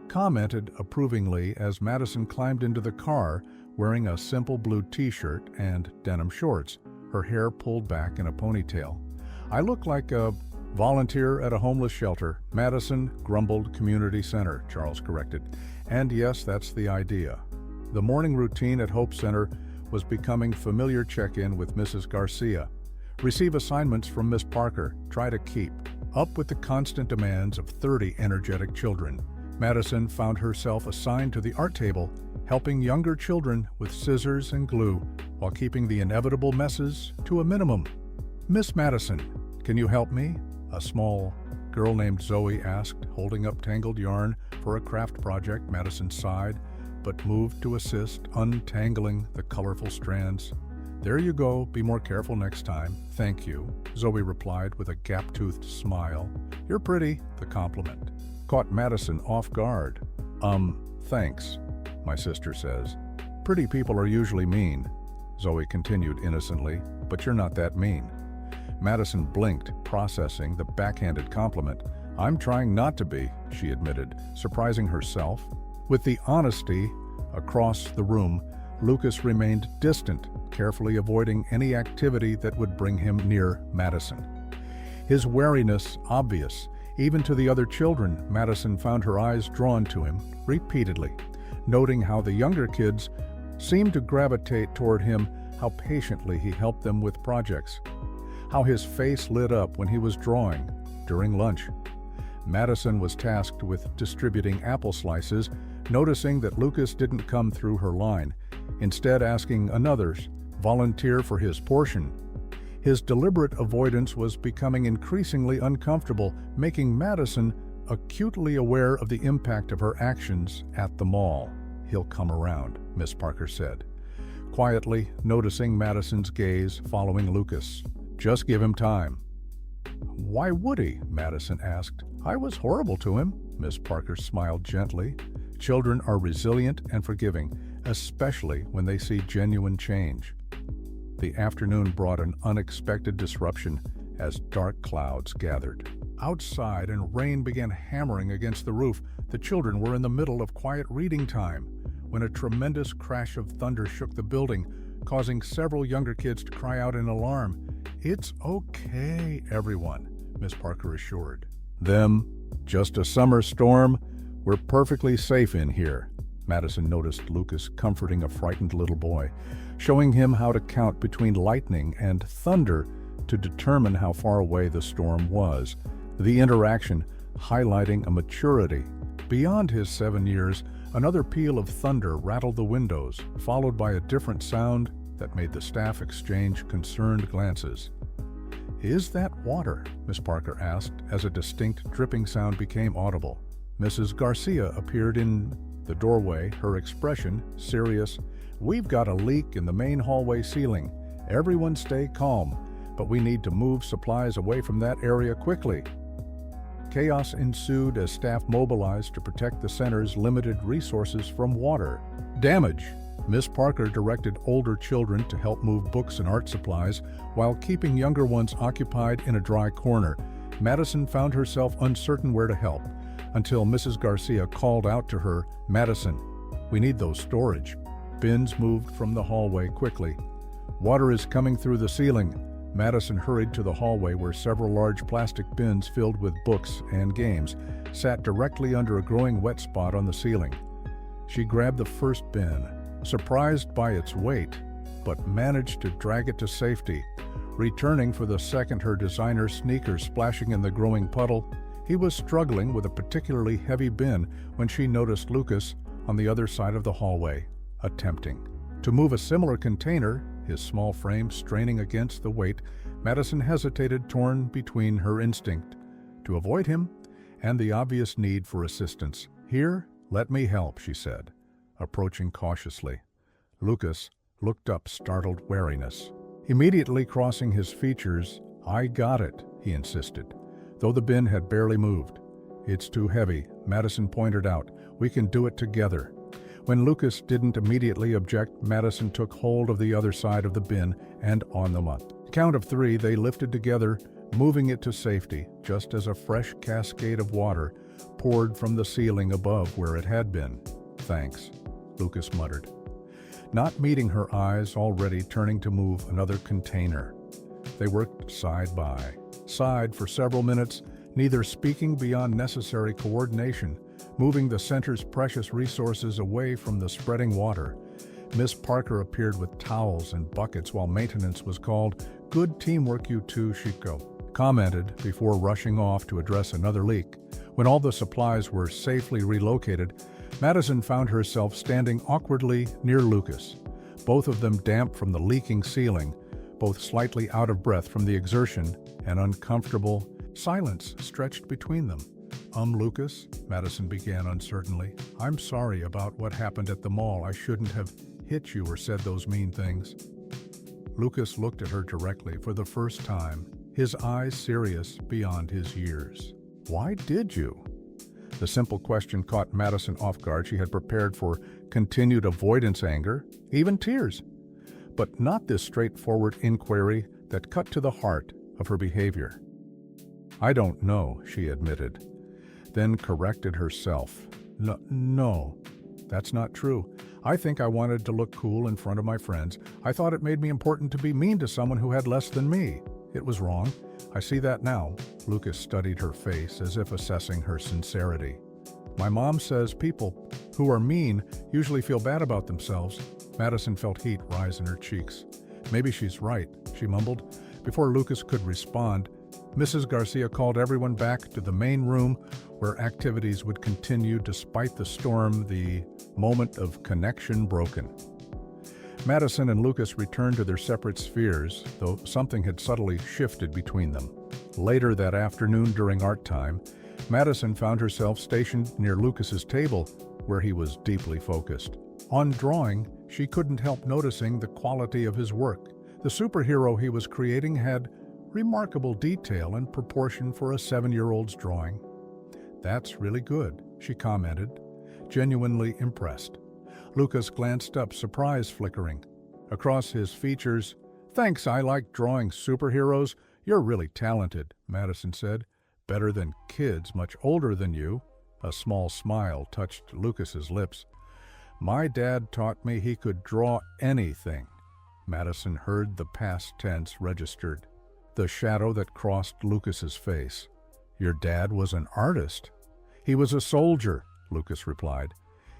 commented approvingly as Madison climbed into the car wearing a simple blue t-shirt and denim shorts, her hair pulled back in a ponytail. "I look like a volunteer at a homeless shelter." "Madison grumbled community center," Charles corrected. "And yes, that's the idea." The morning routine at Hope Center was becoming familiar. Check-in with Mrs. Garcia, receive assignments from Miss Parker, try to keep up with the constant demands of 30 energetic children. Madison found herself assigned to the art table, helping younger children with scissors and glue while keeping the inevitable messes to a minimum. "Miss Madison, can you help me?" a small girl named Zoe asked, holding up tangled yarn for a craft project. Madison sighed, but moved to assist, untangling the colorful strands. "There you go, be more careful next time." "Thank you," Zoe replied with a gap-toothed smile. "You're pretty," the compliment caught Madison off guard. Thanks," my sister says. Pretty people are usually mean, Zoe continued innocently, but you're not that mean. Madison blinked, processing the backhanded compliment. I'm trying not to be, she admitted, surprising herself. With the honesty across the room, Lucas remained distant, carefully avoiding any activity that would bring him near Madison. His wariness obvious. Even to the other children, Madison found her eyes drawn to him repeatedly, noting how the younger kids seemed to gravitate toward him, how patiently he helped them with projects, how his face lit up when he was drawing during lunch. Madison was tasked with distributing apple slices, noticing that Lucas didn't come through her line, instead asking another volunteer for his portion. His deliberate avoidance was becoming increasingly uncomfortable, making Madison acutely aware of the impact of her actions at the mall. He'll come around, Miss Parker said, quietly noticing Madison's gaze following Lucas. Just give him time. Why would he? Madison asked. I was horrible to him, Miss Parker smiled gently. Children are resilient and forgiving, especially when they see genuine change. The afternoon brought an unexpected disruption as dark clouds gathered. Outside, and rain began hammering against the roof. The children were in the middle of quiet reading time when a tremendous crash of thunder shook the building, causing several younger kids to cry out in alarm. It's okay, everyone, Miss Parker assured them. Just a summer storm. We're perfectly safe in here. Madison noticed Lucas comforting a frightened little boy, showing him how to count between lightning and thunder to determine how far away the storm was. The interaction highlighting a maturity. Beyond his 7 years, another peal of thunder rattled the windows, followed by a different sound that made the staff exchange concerned glances. Is that water? Miss Parker asked as a distinct dripping sound became audible. Mrs. Garcia appeared in the doorway, her expression serious. We've got a leak in the main hallway ceiling. Everyone stay calm, but we need to move supplies away from that area quickly. Chaos ensued as staff mobilized to protect the center's limited resources from water damage. Miss Parker directed older children to help move books and art supplies while keeping younger ones occupied in a dry corner. Madison found herself uncertain where to help until Mrs. Garcia called out to her, Madison, we need those storage bins moved from the hallway quickly. Water is coming through the ceiling. Madison hurried to the hallway where several large plastic bins filled with books and games sat directly under a growing wet spot on the ceiling. She grabbed the first bin, surprised by its weight, but managed to drag it to safety. Returning for the second, her designer sneakers splashing in the growing puddle, he was struggling with a particularly heavy bin when she noticed Lucas on the other side of the hallway, attempting to move a similar container, his small frame straining against the weight. Madison hesitated, torn between her instinct to avoid him and the obvious need for assistance. Here, let me help, she said, approaching cautiously. Lucas looked up, startled wariness. Immediately crossing his features, I got it, he insisted, though the bin had barely moved. It's too heavy, Madison pointed out. We can do it together. When Lucas didn't immediately object, Madison took hold of the other side of the bin and on them up. Count of 3, they lifted together, moving it to safety, just as a fresh cascade of water poured from the ceiling above where it had been. Thanks, Lucas muttered, not meeting her eyes, already turning to move another container. They worked side by side for several minutes, neither speaking beyond necessary coordination, moving the center's precious resources away from the spreading water. Miss Parker appeared with towels and buckets while maintenance was called. Good teamwork, you two, Chico commented before rushing off to address another leak. When all the supplies were safely relocated, Madison found herself standing awkwardly near Lucas, both of them damp from the leaking ceiling, both slightly out of breath from the exertion. An uncomfortable silence stretched between them. Lucas, Madison began uncertainly. I'm sorry about what happened at the mall. I shouldn't have hit you or said those mean things. Lucas looked at her directly for the first time, his eyes serious beyond his years. Why did you? The simple question caught Madison off guard. She had prepared for continued avoidance anger, even tears. But not this straightforward inquiry that cut to the heart of her behavior. "I don't know," she admitted, then corrected herself. No, that's not true. I think I wanted to look cool in front of my friends. I thought it made me important to be mean to someone who had less than me. It was wrong. I see that now." Lucas studied her face as if assessing her sincerity. "My mom says people who are mean usually feel bad about themselves." Madison felt heat rise in her cheeks. "Maybe she's right," she mumbled. Before Lucas could respond, Mrs. Garcia called everyone back to the main room where activities would continue despite the storm, the moment of connection broken. Madison and Lucas returned to their separate spheres, though something had subtly shifted between them. Later that afternoon during art time, Madison found herself stationed near Lucas's table, where he was deeply focused. On drawing, she couldn't help noticing the quality of his work. The superhero he was creating had remarkable detail and proportion for a 7-year-old's drawing. "That's really good," she commented, genuinely impressed. Lucas glanced up, surprise flickering across his features. "Thanks, I like drawing superheroes. You're really talented," Madison said. "Better than kids much older than you." A small smile touched Lucas's lips. "My dad taught me he could draw anything." Madison heard the past tense registered, the shadow that crossed Lucas's face. "Your dad was an artist." "He was a soldier," Lucas replied,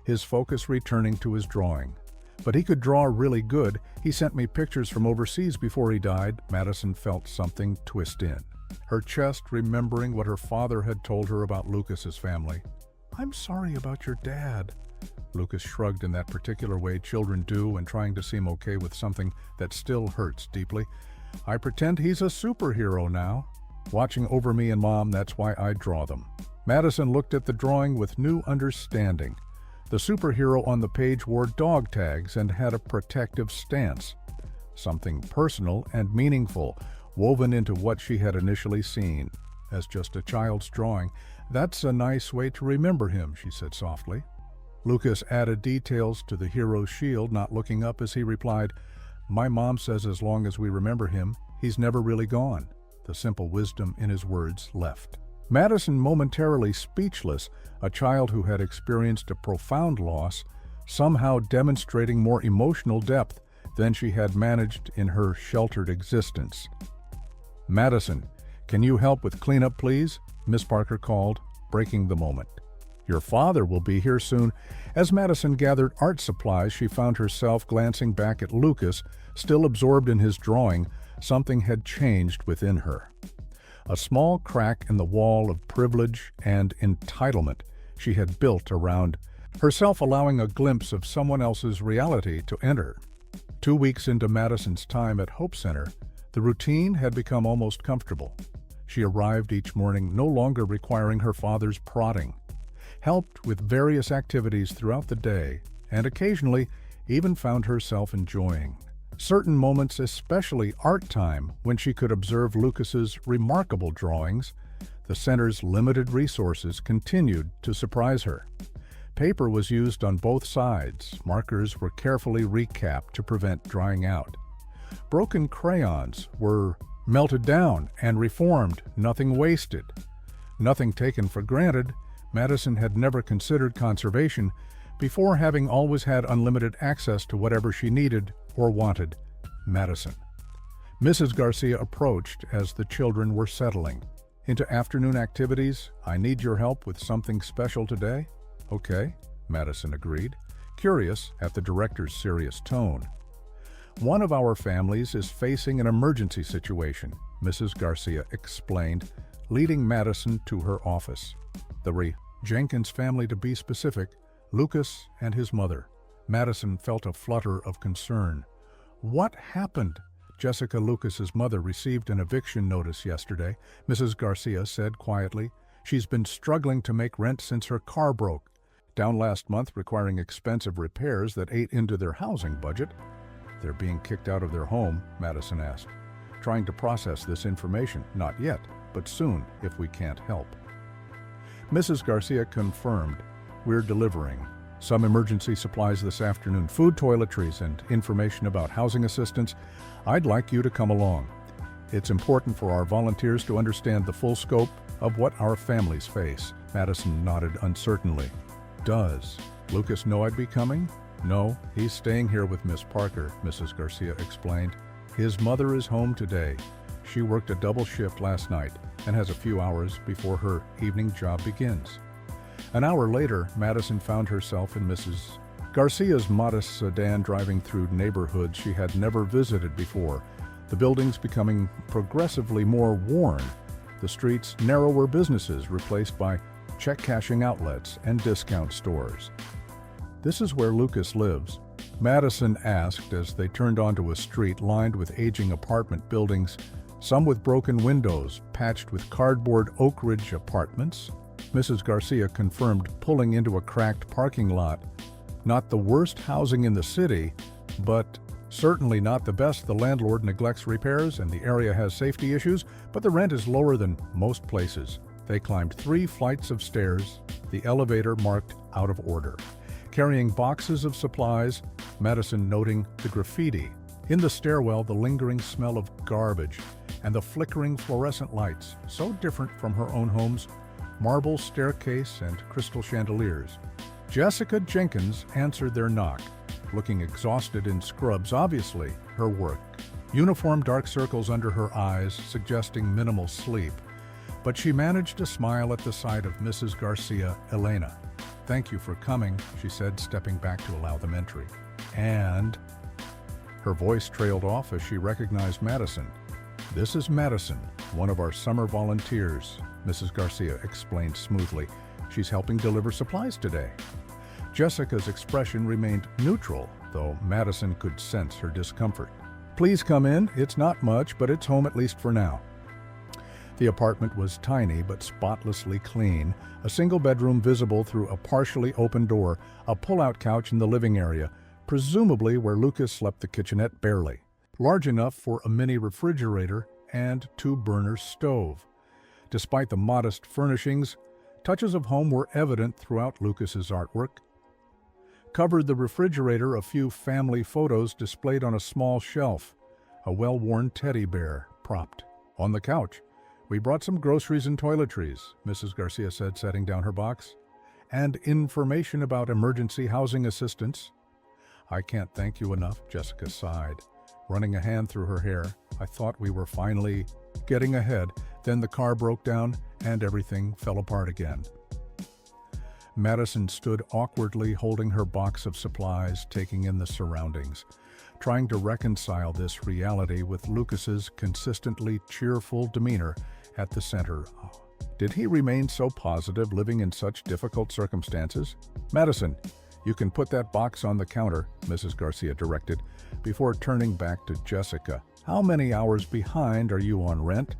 his focus returning to his drawing. "But he could draw really good. He sent me pictures from overseas before he died." Madison felt something twist in her chest, remembering what her father had told her about Lucas's family. "I'm sorry about your dad." Lucas shrugged in that particular way children do when trying to seem okay with something that still hurts deeply. "I pretend he's a superhero now, watching over me and Mom. That's why I draw them." Madison looked at the drawing with new understanding. The superhero on the page wore dog tags and had a protective stance. Something personal and meaningful woven into what she had initially seen as just a child's drawing. "That's a nice way to remember him," she said softly. Lucas added details to the hero's shield, not looking up as he replied, "My mom says as long as we remember him, he's never really gone." The simple wisdom in his words left Madison momentarily speechless, a child who had experienced a profound loss, somehow demonstrating more emotional depth than she had managed in her sheltered existence. "Madison, can you help with cleanup, please?" Miss Parker called, breaking the moment. "Your father will be here soon." As Madison gathered art supplies, she found herself glancing back at Lucas, still absorbed in his drawing. Something had changed within her. A small crack in the wall of privilege and entitlement she had built around herself, allowing a glimpse of someone else's reality to enter. 2 weeks into Madison's time at Hope Center, the routine had become almost comfortable. She arrived each morning, no longer requiring her father's prodding, helped with various activities throughout the day, and occasionally even found herself enjoying certain moments, especially art time, when she could observe Lucas's remarkable drawings. The center's limited resources continued to surprise her. Paper was used on both sides. Markers were carefully recapped to prevent drying out. Broken crayons were melted down and reformed, nothing wasted. Nothing taken for granted. Madison had never considered conservation before, having always had unlimited access to whatever she needed or wanted. Madison. Mrs. Garcia approached as the children were settling into afternoon activities. "I need your help with something special today." "Okay," Madison agreed, curious at the director's serious tone. "One of our families is facing an emergency situation," Mrs. Garcia explained, leading Madison to her office. The Jenkins family, to be specific, Lucas and his mother. Madison felt a flutter of concern. "What happened?" "Jessica Lucas's mother received an eviction notice yesterday," Mrs. Garcia said quietly. "She's been struggling to make rent since her car broke down last month, requiring expensive repairs that ate into their housing budget." "They're being kicked out of their home?" Madison asked, trying to process this information. "Not yet, but soon if we can't help." Mrs. Garcia confirmed, "We're delivering some emergency supplies this afternoon, food, toiletries, and information about housing assistance. I'd like you to come along. It's important for our volunteers to understand the full scope of what our families face." Madison nodded uncertainly. "Does Lucas know I'd be coming?" "No, he's staying here with Miss Parker," Mrs. Garcia explained. "His mother is home today. She worked a double shift last night and has a few hours before her evening job begins." An hour later, Madison found herself in Mrs. Garcia's modest sedan driving through neighborhoods she had never visited before, the buildings becoming progressively more worn, the streets narrower, businesses replaced by check-cashing outlets and discount stores. "This is where Lucas lives?" Madison asked as they turned onto a street lined with aging apartment buildings, some with broken windows, patched with cardboard Oak Ridge Apartments. Mrs. Garcia confirmed, pulling into a cracked parking lot. "Not the worst housing in the city, but certainly not the best. The landlord neglects repairs and the area has safety issues, but the rent is lower than most places." They climbed 3 flights of stairs, the elevator marked out of order. Carrying boxes of supplies, Madison noting the graffiti. In the stairwell, the lingering smell of garbage and the flickering fluorescent lights, so different from her own home's marble staircase and crystal chandeliers. Jessica Jenkins answered their knock, looking exhausted in scrubs, obviously her work. Uniform dark circles under her eyes, suggesting minimal sleep. But she managed to smile at the sight of Mrs. Garcia, Elena. "Thank you for coming," she said, stepping back to allow them entry. "And—" Her voice trailed off as she recognized Madison. "This is Madison, one of our summer volunteers," Mrs. Garcia explained smoothly. "She's helping deliver supplies today." Jessica's expression remained neutral, though Madison could sense her discomfort. "Please come in. It's not much, but it's home at least for now." The apartment was tiny but spotlessly clean, a single bedroom visible through a partially open door, a pull-out couch in the living area, presumably where Lucas slept, the kitchenette barely large enough for a mini refrigerator and 2-burner stove. Despite the modest furnishings, touches of home were evident throughout Lucas's artwork. Covered the refrigerator a few family photos displayed on a small shelf, a well-worn teddy bear propped on the couch. "We brought some groceries and toiletries," Mrs. Garcia said, setting down her box, "and information about emergency housing assistance." "I can't thank you enough," Jessica sighed, running a hand through her hair. "I thought we were finally getting ahead. Then the car broke down and everything fell apart again." Madison stood awkwardly holding her box of supplies, taking in the surroundings, trying to reconcile this reality with Lucas's consistently cheerful demeanor at the center. Did he remain so positive, living in such difficult circumstances? "Madison, you can put that box on the counter," Mrs. Garcia directed, before turning back to Jessica. "How many hours behind are you on rent?"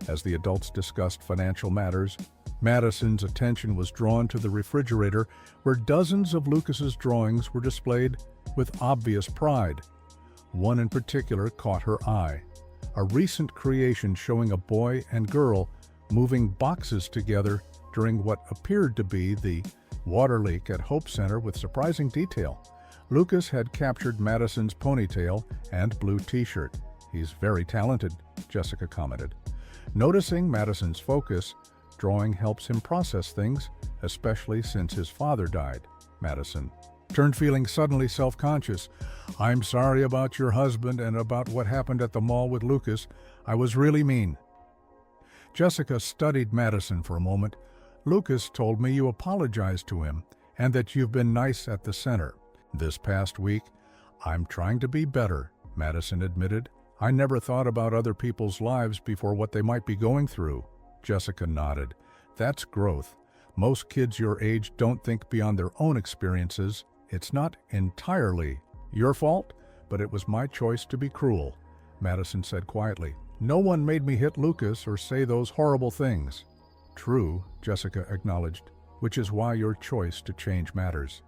As the adults discussed financial matters, Madison's attention was drawn to the refrigerator, where dozens of Lucas's drawings were displayed with obvious pride. One in particular caught her eye, a recent creation showing a boy and girl moving boxes together during what appeared to be the water leak at Hope Center with surprising detail. Lucas had captured Madison's ponytail and blue t-shirt. "He's very talented," Jessica commented. Noticing Madison's focus, drawing helps him process things, especially since his father died. Madison turned, feeling suddenly self-conscious. "I'm sorry about your husband and about what happened at the mall with Lucas. I was really mean." Jessica studied Madison for a moment. "Lucas told me you apologized to him and that you've been nice at the center this past week." "I'm trying to be better," Madison admitted. "I never thought about other people's lives before what they might be going through." Jessica nodded. "That's growth. Most kids your age don't think beyond their own experiences. It's not entirely your fault, but it was my choice to be cruel," Madison said quietly. "No one made me hit Lucas or say those horrible things." "True," Jessica acknowledged, "which is why your choice to change matters."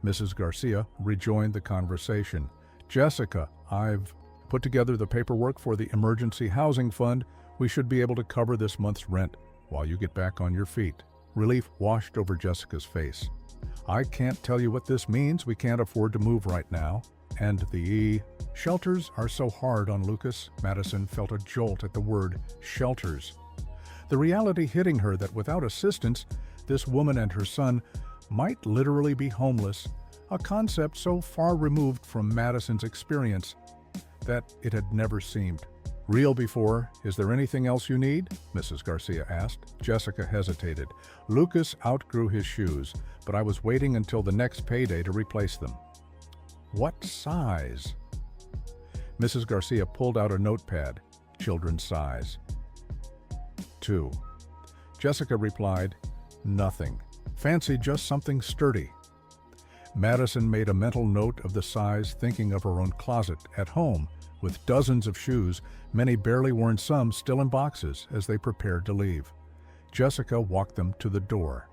Mrs. Garcia rejoined the conversation. "Jessica, I've put together the paperwork for the emergency housing fund. We should be able to cover this month's rent while you get back on your feet." Relief washed over Jessica's face. "I can't tell you what this means. We can't afford to move right now. And the shelters are so hard on Lucas." Madison felt a jolt at the word shelters. The reality hitting her that without assistance, this woman and her son might literally be homeless, a concept so far removed from Madison's experience that it had never seemed real before. "Is there anything else you need?" Mrs. Garcia asked. Jessica hesitated. "Lucas outgrew his shoes, but I was waiting until the next payday to replace them." "What size?" Mrs. Garcia pulled out a notepad. "Children's size." 2. Jessica replied, "Nothing. Fancy just something sturdy." Madison made a mental note of the size, thinking of her own closet at home, with dozens of shoes, many barely worn, some still in boxes, as they prepared to leave. Jessica walked them to the door.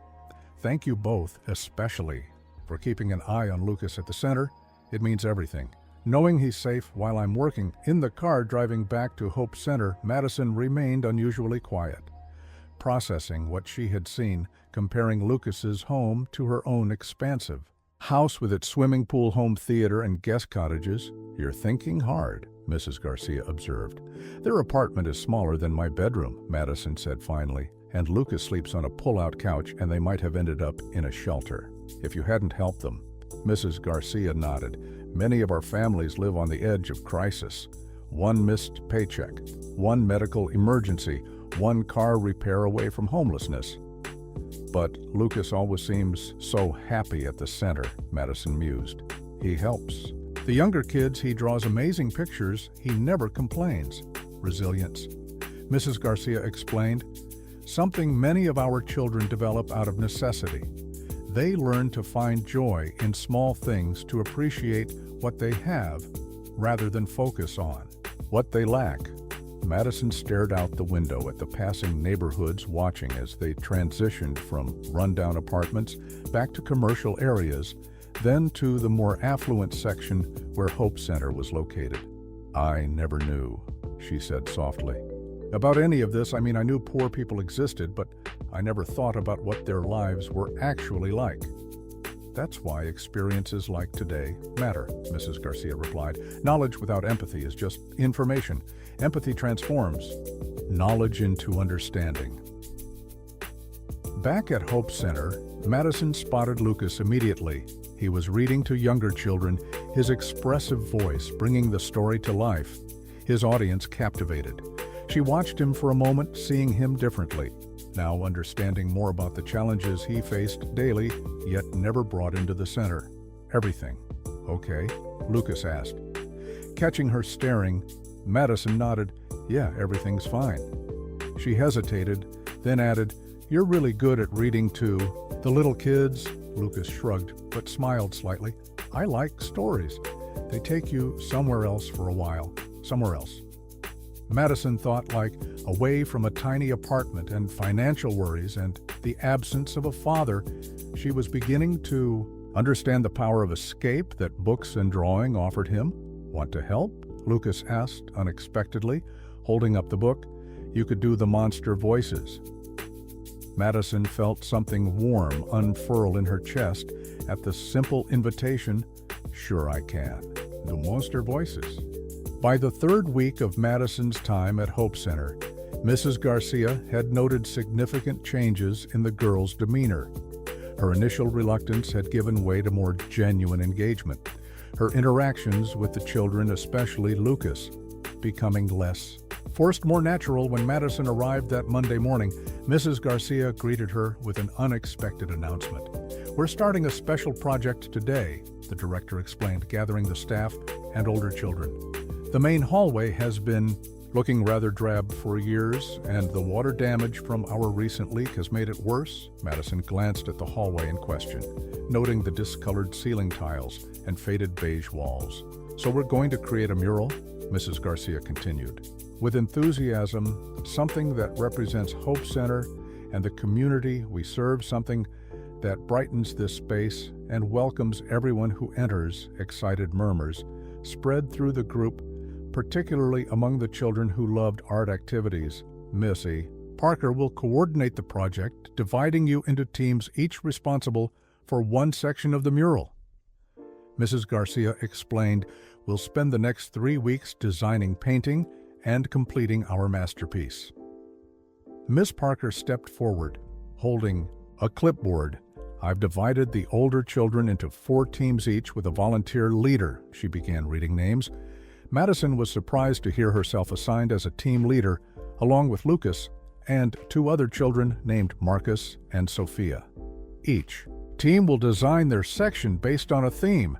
"Thank you both, especially, for keeping an eye on Lucas at the center. It means everything. Knowing he's safe while I'm working." In the car driving back to Hope Center, Madison remained unusually quiet, processing what she had seen, comparing Lucas's home to her own expansive house with its swimming pool, home theater, and guest cottages. "You're thinking hard," Mrs. Garcia observed. "Their apartment is smaller than my bedroom," Madison said finally, "and Lucas sleeps on a pull-out couch, and they might have ended up in a shelter if you hadn't helped them." Mrs. Garcia nodded. "Many of our families live on the edge of crisis. One missed paycheck, one medical emergency, one car repair away from homelessness. But Lucas always seems so happy at the center," Madison mused. "He helps the younger kids. He draws amazing pictures. He never complains." Resilience, Mrs. Garcia explained, something many of our children develop out of necessity. They learn to find joy in small things, to appreciate what they have rather than focus on what they lack. Madison stared out the window at the passing neighborhoods, watching as they transitioned from rundown apartments back to commercial areas, then to the more affluent section where Hope Center was located. "I never knew," she said softly, "about any of this. I mean, I knew poor people existed, but I never thought about what their lives were actually like." "That's why experiences like today matter," Mrs. Garcia replied. "Knowledge without empathy is just information. Empathy transforms knowledge into understanding." Back at Hope Center, Madison spotted Lucas immediately. He was reading to younger children, his expressive voice bringing the story to life. His audience captivated. She watched him for a moment, seeing him differently, now understanding more about the challenges he faced daily, yet never brought into the center. "Everything okay?" Lucas asked. Catching her staring, Madison nodded. "Yeah, everything's fine." She hesitated, then added, "You're really good at reading to the little kids." Lucas shrugged, but smiled slightly. "I like stories. They take you somewhere else for a while. Somewhere else." Madison thought, like away from a tiny apartment and financial worries and the absence of a father. She was beginning to understand the power of escape that books and drawing offered him. "Want to help?" Lucas asked unexpectedly, holding up the book. "You could do the monster voices." Madison felt something warm unfurl in her chest at the simple invitation. "Sure I can. The monster voices." By the third week of Madison's time at Hope Center, Mrs. Garcia had noted significant changes in the girls' demeanor. Her initial reluctance had given way to more genuine engagement, her interactions with the children, especially Lucas, becoming less forced, more natural. When Madison arrived that Monday morning, Mrs. Garcia greeted her with an unexpected announcement. "We're starting a special project today," the director explained, gathering the staff and older children. "The main hallway has been looking rather drab for years, and the water damage from our recent leak has made it worse." Madison glanced at the hallway in question, noting the discolored ceiling tiles and faded beige walls. "So we're going to create a mural," Mrs. Garcia continued, with enthusiasm, "something that represents Hope Center and the community we serve, something that brightens this space and welcomes everyone who enters." Excited murmurs spread through the group, particularly among the children who loved art activities. "Missy," Parker will coordinate the project, dividing you into teams each responsible for one section of the mural. Mrs. Garcia explained, "We'll spend the next 3 weeks designing painting and completing our masterpiece." Miss Parker stepped forward, holding a clipboard. "I've divided the older children into 4 teams each with a volunteer leader," she began reading names. Madison was surprised to hear herself assigned as a team leader, along with Lucas and 2 other children named Marcus and Sophia. Each team will design their section based on a theme.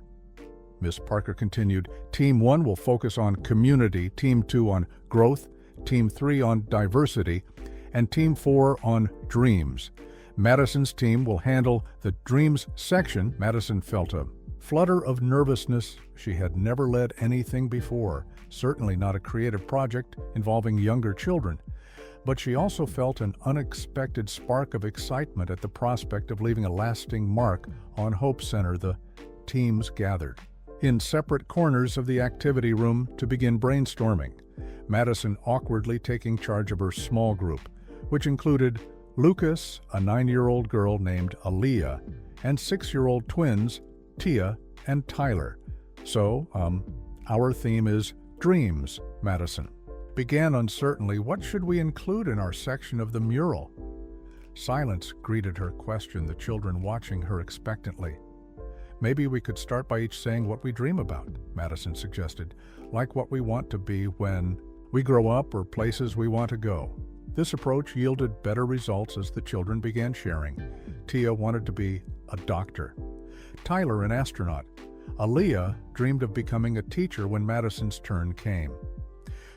Miss Parker continued, "Team 1 will focus on community, Team 2 on growth, Team 3 on diversity, and Team 4 on dreams. Madison's team will handle the dreams section." Madison felt a flutter of nervousness. She had never led anything before, certainly not a creative project involving younger children. But she also felt an unexpected spark of excitement at the prospect of leaving a lasting mark on Hope Center. The teams gathered in separate corners of the activity room to begin brainstorming, Madison awkwardly taking charge of her small group, which included Lucas, a 9-year-old girl named Aaliyah, and 6-year-old twins, Tia and Tyler. "So, our theme is dreams," Madison began uncertainly. "What should we include in our section of the mural?" Silence greeted her question, the children watching her expectantly. "Maybe we could start by each saying what we dream about," Madison suggested, "like what we want to be when we grow up or places we want to go." This approach yielded better results as the children began sharing. Tia wanted to be a doctor, Tyler an astronaut. Aaliyah dreamed of becoming a teacher when Madison's turn came.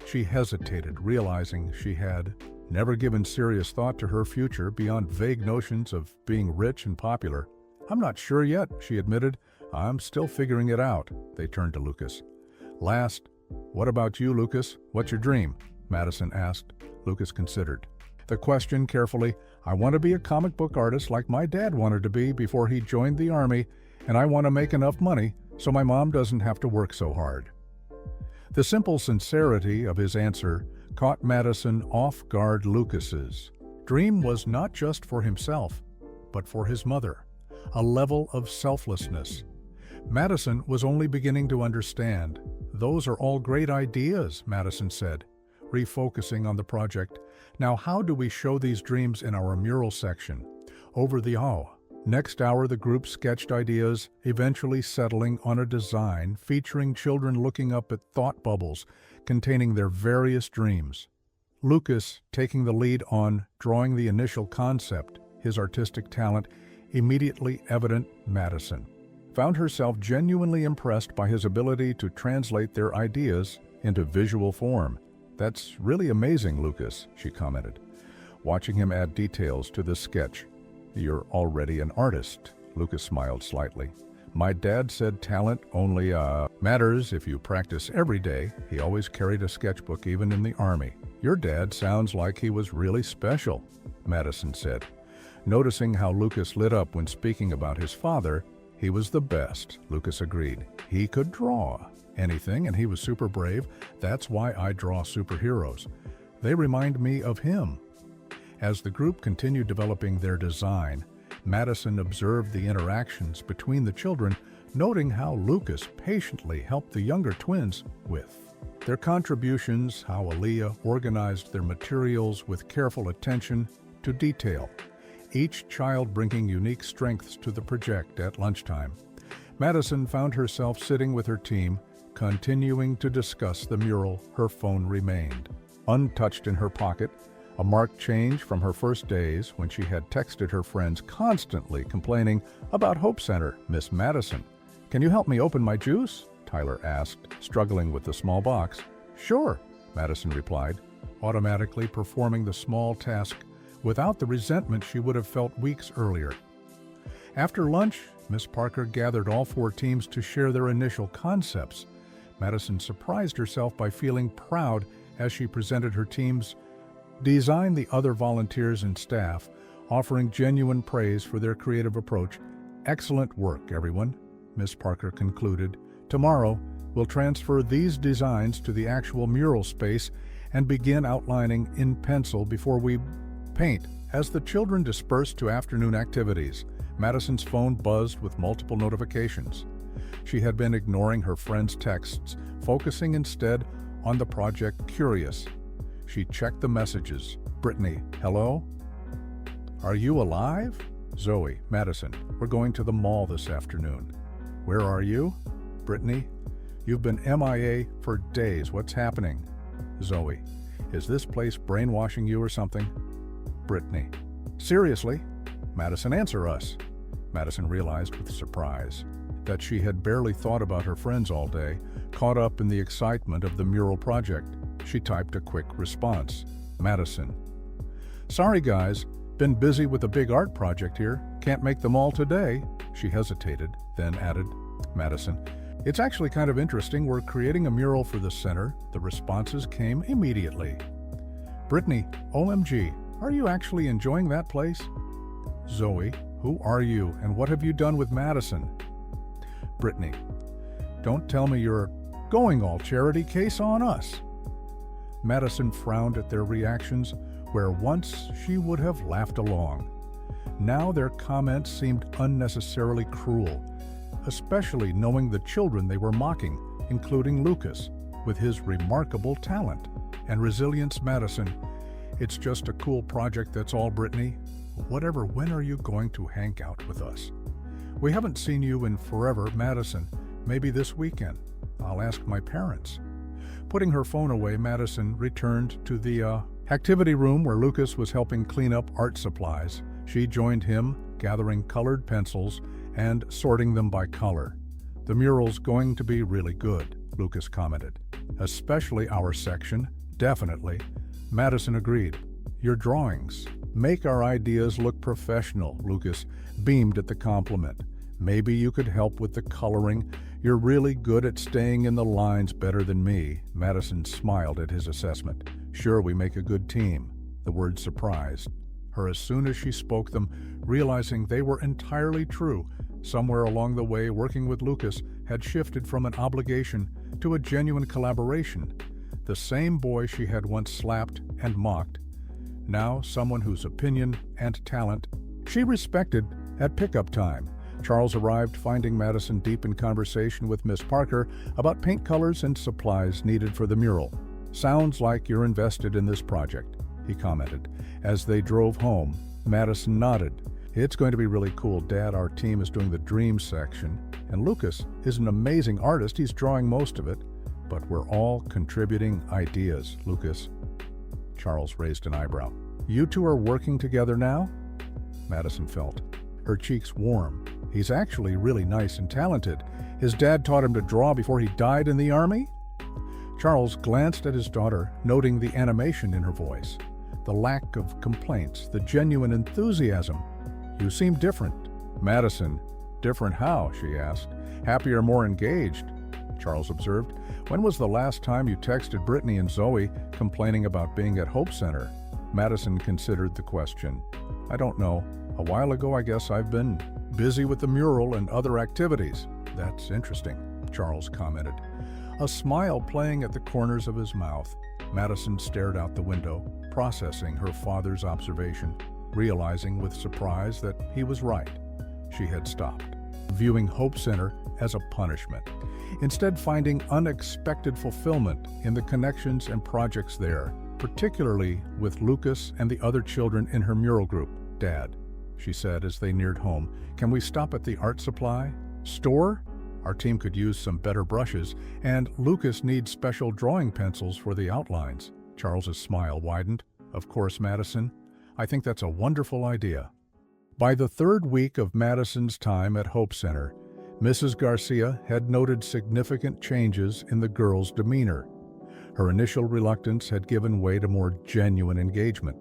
She hesitated, realizing she had never given serious thought to her future beyond vague notions of being rich and popular. "I'm not sure yet," she admitted. "I'm still figuring it out." They turned to Lucas. "Last, what about you, Lucas? What's your dream?" Madison asked. Lucas considered the question carefully. "I want to be a comic book artist like my dad wanted to be before he joined the Army, and I want to make enough money so my mom doesn't have to work so hard." The simple sincerity of his answer caught Madison off guard. Lucas's dream was not just for himself, but for his mother, a level of selflessness Madison was only beginning to understand. "Those are all great ideas," Madison said, refocusing on the project. "Now how do we show these dreams in our mural section?" Over the next hour, the group sketched ideas, eventually settling on a design featuring children looking up at thought bubbles containing their various dreams. Lucas taking the lead on drawing the initial concept, his artistic talent immediately evident. Madison found herself genuinely impressed by his ability to translate their ideas into visual form. "That's really amazing, Lucas," she commented, watching him add details to the sketch. "You're already an artist," Lucas smiled slightly. "My dad said talent only matters if you practice every day. He always carried a sketchbook even in the Army." "Your dad sounds like he was really special," Madison said. Noticing how Lucas lit up when speaking about his father, "He was the best," Lucas agreed. "He could draw anything, and he was super brave. That's why I draw superheroes. They remind me of him." As the group continued developing their design, Madison observed the interactions between the children, noting how Lucas patiently helped the younger twins with their contributions, how Aaliyah organized their materials with careful attention to detail, each child bringing unique strengths to the project. At lunchtime, Madison found herself sitting with her team, continuing to discuss the mural. Her phone remained untouched in her pocket, a marked change from her first days when she had texted her friends constantly complaining about Hope Center. "Miss Madison, can you help me open my juice?" Tyler asked, struggling with the small box. "Sure," Madison replied, automatically performing the small task without the resentment she would have felt weeks earlier. After lunch, Miss Parker gathered all 4 teams to share their initial concepts. Madison surprised herself by feeling proud as she presented her team's design. The other volunteers and staff offering genuine praise for their creative approach. "Excellent work, everyone," Miss Parker concluded. "Tomorrow, we'll transfer these designs to the actual mural space and begin outlining in pencil before we Paint. As the children dispersed to afternoon activities, Madison's phone buzzed with multiple notifications. She had been ignoring her friends' texts, focusing instead on the project Curious. She checked the messages. Brittany, hello? Are you alive? Zoe, Madison, we're going to the mall this afternoon. Where are you? Brittany, you've been MIA for days. What's happening? Zoe, is this place brainwashing you or something? Brittany, seriously? Madison, answer us. Madison realized with surprise that she had barely thought about her friends all day, caught up in the excitement of the mural project. She typed a quick response. Madison, sorry guys, been busy with a big art project here. Can't make them all today. She hesitated, then added, Madison, it's actually kind of interesting. We're creating a mural for the center. The responses came immediately. Brittany, OMG, are you actually enjoying that place? Zoe, who are you and what have you done with Madison? Brittany, don't tell me you're going all charity case on us. Madison frowned at their reactions, where once she would have laughed along. Now their comments seemed unnecessarily cruel, especially knowing the children they were mocking, including Lucas, with his remarkable talent and resilience. Madison, it's just a cool project, that's all. Brittany, whatever, when are you going to hang out with us? We haven't seen you in forever. Madison, maybe this weekend. I'll ask my parents. Putting her phone away, Madison returned to the activity room where Lucas was helping clean up art supplies. She joined him, gathering colored pencils and sorting them by color. The mural's going to be really good, Lucas commented. Especially our section, definitely. Madison agreed. Your drawings make our ideas look professional, Lucas beamed at the compliment. Maybe you could help with the coloring. You're really good at staying in the lines better than me. Madison smiled at his assessment. Sure, we make a good team. The word surprised her as soon as she spoke them, realizing they were entirely true. Somewhere along the way, working with Lucas had shifted from an obligation to a genuine collaboration. The same boy she had once slapped and mocked, now someone whose opinion and talent she respected. At pickup time, Charles arrived, finding Madison deep in conversation with Miss Parker about paint colors and supplies needed for the mural. Sounds like you're invested in this project, he commented. As they drove home, Madison nodded. It's going to be really cool, Dad. Our team is doing the dream section, and Lucas is an amazing artist. He's drawing most of it, but we're all contributing ideas, Lucas. Charles raised an eyebrow. You two are working together now? Madison felt her cheeks warm. He's actually really nice and talented. His dad taught him to draw before he died in the army? Charles glanced at his daughter, noting the animation in her voice, the lack of complaints, the genuine enthusiasm. You seem different. Madison, different how? She asked. Happier, more engaged, Charles observed. When was the last time you texted Brittany and Zoe complaining about being at Hope Center? Madison considered the question. I don't know. A while ago, I guess. I've been busy with the mural and other activities. That's interesting, Charles commented, a smile playing at the corners of his mouth. Madison stared out the window, processing her father's observation, realizing with surprise that he was right. She had stopped viewing Hope Center as a punishment, instead finding unexpected fulfillment in the connections and projects there, particularly with Lucas and the other children in her mural group. Dad, she said as they neared home, can we stop at the art supply store? Our team could use some better brushes, and Lucas needs special drawing pencils for the outlines. Charles's smile widened. Of course, Madison. I think that's a wonderful idea. By the third week of Madison's time at Hope Center, Mrs. Garcia had noted significant changes in the girls' demeanor. Her initial reluctance had given way to more genuine engagement,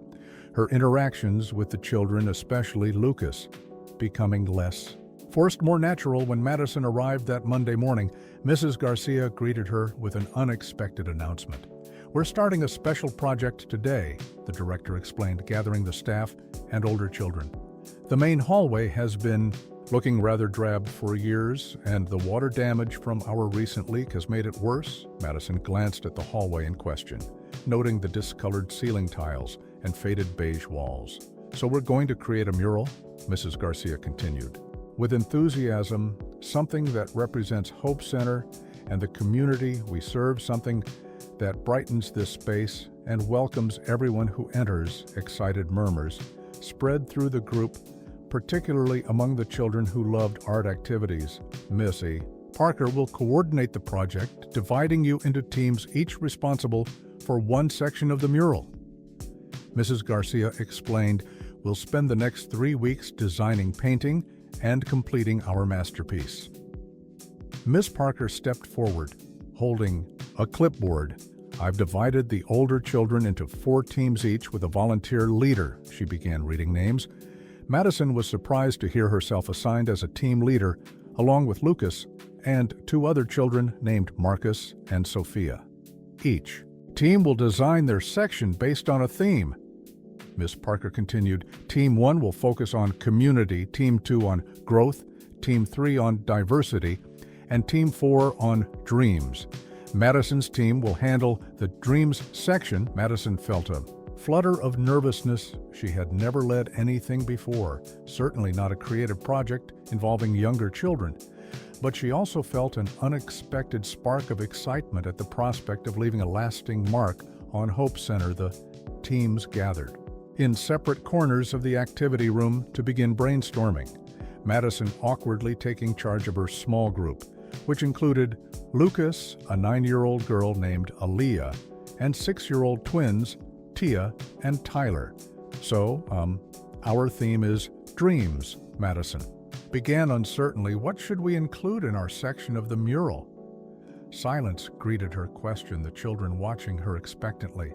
her interactions with the children, especially Lucas, becoming less forced, more natural. When Madison arrived that Monday morning, Mrs. Garcia greeted her with an unexpected announcement. We're starting a special project today, the director explained, gathering the staff and older children. The main hallway has been looking rather drab for years, and the water damage from our recent leak has made it worse. Madison glanced at the hallway in question, noting the discolored ceiling tiles and faded beige walls. "So we're going to create a mural?" Mrs. Garcia continued. "With enthusiasm, something that represents Hope Center and the community we serve, something that brightens this space and welcomes everyone who enters," excited murmurs spread through the group, particularly among the children who loved art activities. "Missy Parker will coordinate the project, dividing you into teams, each responsible for one section of the mural." Mrs. Garcia explained, "We'll spend the next 3 weeks designing, painting, and completing our masterpiece." Miss Parker stepped forward, holding a clipboard. "I've divided the older children into 4 teams each with a volunteer leader," she began reading names. Madison was surprised to hear herself assigned as a team leader, along with Lucas and 2 other children named Marcus and Sophia. Each team will design their section based on a theme. Miss Parker continued, "Team 1 will focus on community, Team 2 on growth, Team 3 on diversity, and Team 4 on dreams. Madison's team will handle the dreams section." Madison felt a flutter of nervousness. She had never led anything before, certainly not a creative project involving younger children. But she also felt an unexpected spark of excitement at the prospect of leaving a lasting mark on Hope Center. The teams gathered in separate corners of the activity room to begin brainstorming, Madison awkwardly taking charge of her small group, which included Lucas, a 9-year-old girl named Aaliyah, and 6-year-old twins, Tia and Tyler. "So, our theme is dreams," Madison began uncertainly. "What should we include in our section of the mural?" Silence greeted her question, the children watching her expectantly.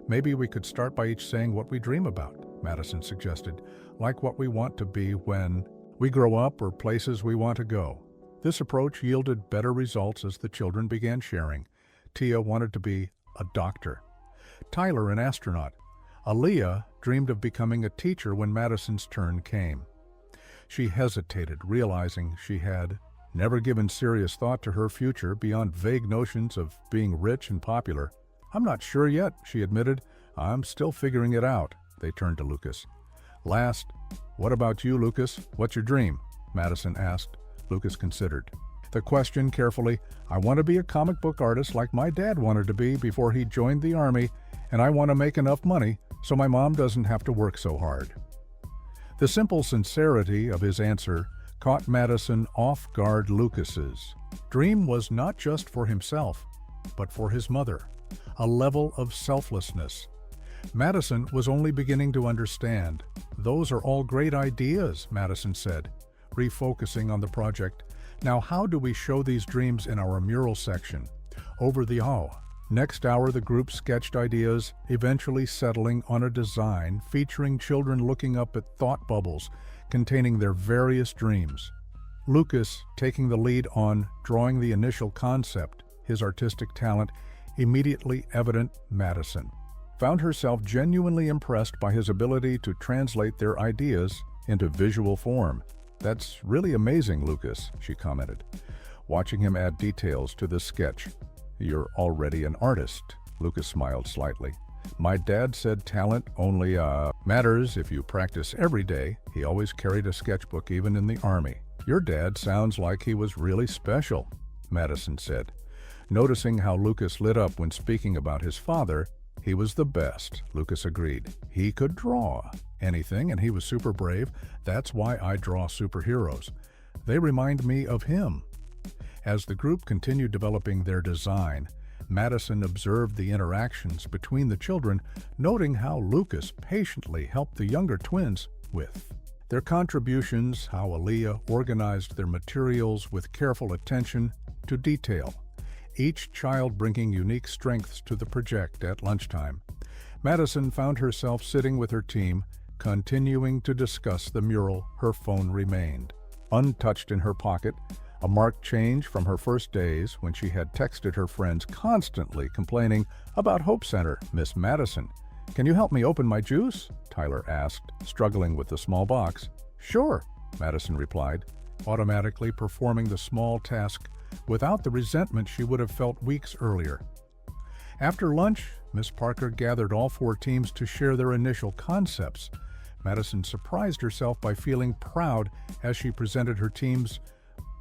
"Maybe we could start by each saying what we dream about," Madison suggested, "like what we want to be when we grow up or places we want to go." This approach yielded better results as the children began sharing. Tia wanted to be a doctor, Tyler an astronaut. Aaliyah dreamed of becoming a teacher when Madison's turn came. She hesitated, realizing she had never given serious thought to her future beyond vague notions of being rich and popular. "I'm not sure yet," she admitted. "I'm still figuring it out." They turned to Lucas. "Last, what about you, Lucas? What's your dream?" Madison asked. Lucas considered the question carefully. "I want to be a comic book artist like my dad wanted to be before he joined the Army, and I want to make enough money so my mom doesn't have to work so hard." The simple sincerity of his answer caught Madison off guard. Lucas's dream was not just for himself, but for his mother, a level of selflessness Madison was only beginning to understand. "Those are all great ideas," Madison said, refocusing on the project. "Now how do we show these dreams in our mural section?" Over the next hour, the group sketched ideas, eventually settling on a design featuring children looking up at thought bubbles containing their various dreams. Lucas taking the lead on drawing the initial concept, his artistic talent immediately evident. Madison found herself genuinely impressed by his ability to translate their ideas into visual form. "That's really amazing, Lucas," she commented, watching him add details to the sketch. "You're already an artist," Lucas smiled slightly. "My dad said talent only matters if you practice every day. He always carried a sketchbook even in the Army." "Your dad sounds like he was really special," Madison said. Noticing how Lucas lit up when speaking about his father, "He was the best," Lucas agreed. "He could draw anything, and he was super brave. That's why I draw superheroes. They remind me of him." As the group continued developing their design, Madison observed the interactions between the children, noting how Lucas patiently helped the younger twins with their contributions, how Aaliyah organized their materials with careful attention to detail, each child bringing unique strengths to the project. At lunchtime, Madison found herself sitting with her team, continuing to discuss the mural. Her phone remained untouched in her pocket, a marked change from her first days when she had texted her friends constantly complaining about Hope Center. "Miss Madison, can you help me open my juice?" Tyler asked, struggling with the small box. "Sure," Madison replied, automatically performing the small task without the resentment she would have felt weeks earlier. After lunch, Miss Parker gathered all 4 teams to share their initial concepts. Madison surprised herself by feeling proud as she presented her team's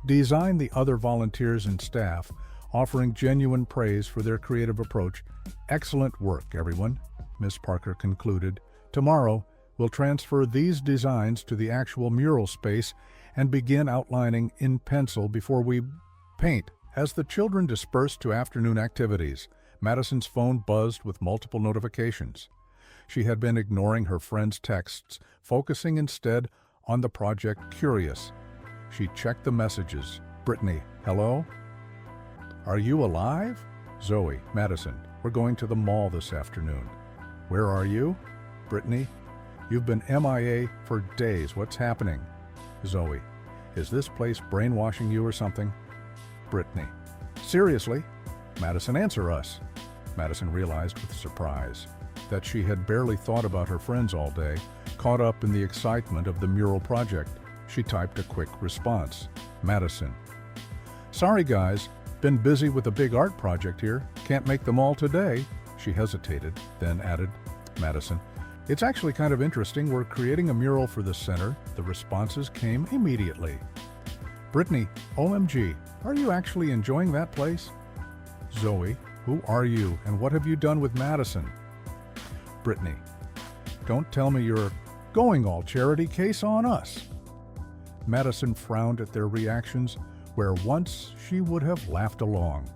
design. The other volunteers and staff, offering genuine praise for their creative approach. "Excellent work, everyone," Miss Parker concluded. "Tomorrow, we'll transfer these designs to the actual mural space and begin outlining in pencil before we paint." As the children dispersed to afternoon activities, Madison's phone buzzed with multiple notifications. She had been ignoring her friends' texts, focusing instead on the project. Curious, she checked the messages. "Brittany, hello? Are you alive?" "Zoe, Madison, we're going to the mall this afternoon." "Where are you?" "Brittany, you've been MIA for days. What's happening?" "Zoe, is this place brainwashing you or something?" "Brittany, seriously?" "Madison, answer us." Madison realized with surprise that she had barely thought about her friends all day, caught up in the excitement of the mural project. She typed a quick response. "Madison, sorry guys, been busy with a big art project here. Can't make them all today." She hesitated, then added, "Madison, it's actually kind of interesting. We're creating a mural for the center." The responses came immediately. "Brittany, OMG, are you actually enjoying that place?" "Zoe, who are you and what have you done with Madison?" "Brittany, don't tell me you're going all charity case on us." Madison frowned at their reactions, where once she would have laughed along.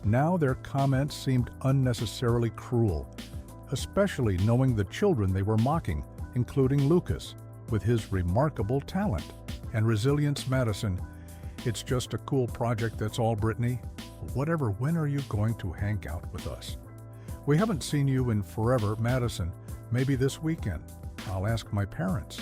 Now their comments seemed unnecessarily cruel, especially knowing the children they were mocking, including Lucas, with his remarkable talent and resilience. "Madison, it's just a cool project, that's all. Brittany, whatever, when are you going to hang out with us? We haven't seen you in forever." "Madison, maybe this weekend. I'll ask my parents."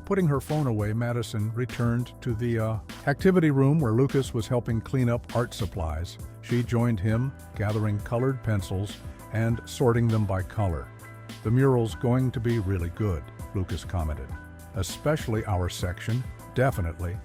Putting her phone away, Madison returned to the activity room where Lucas was helping clean up art supplies. She joined him, gathering colored pencils and sorting them by color. "The mural's going to be really good," Lucas commented. "Especially our section." "Definitely."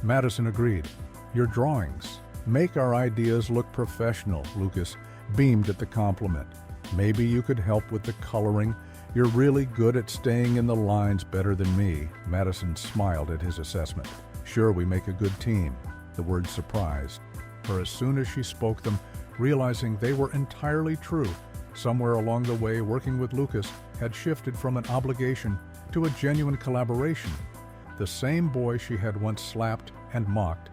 Madison agreed. "Your drawings make our ideas look professional." Lucas beamed at the compliment. "Maybe you could help with the coloring. You're really good at staying in the lines, better than me." Madison smiled at his assessment. "Sure, we make a good team." The words surprised her as soon as she spoke them, realizing they were entirely true. Somewhere along the way, working with Lucas had shifted from an obligation to a genuine collaboration. The same boy she had once slapped and mocked,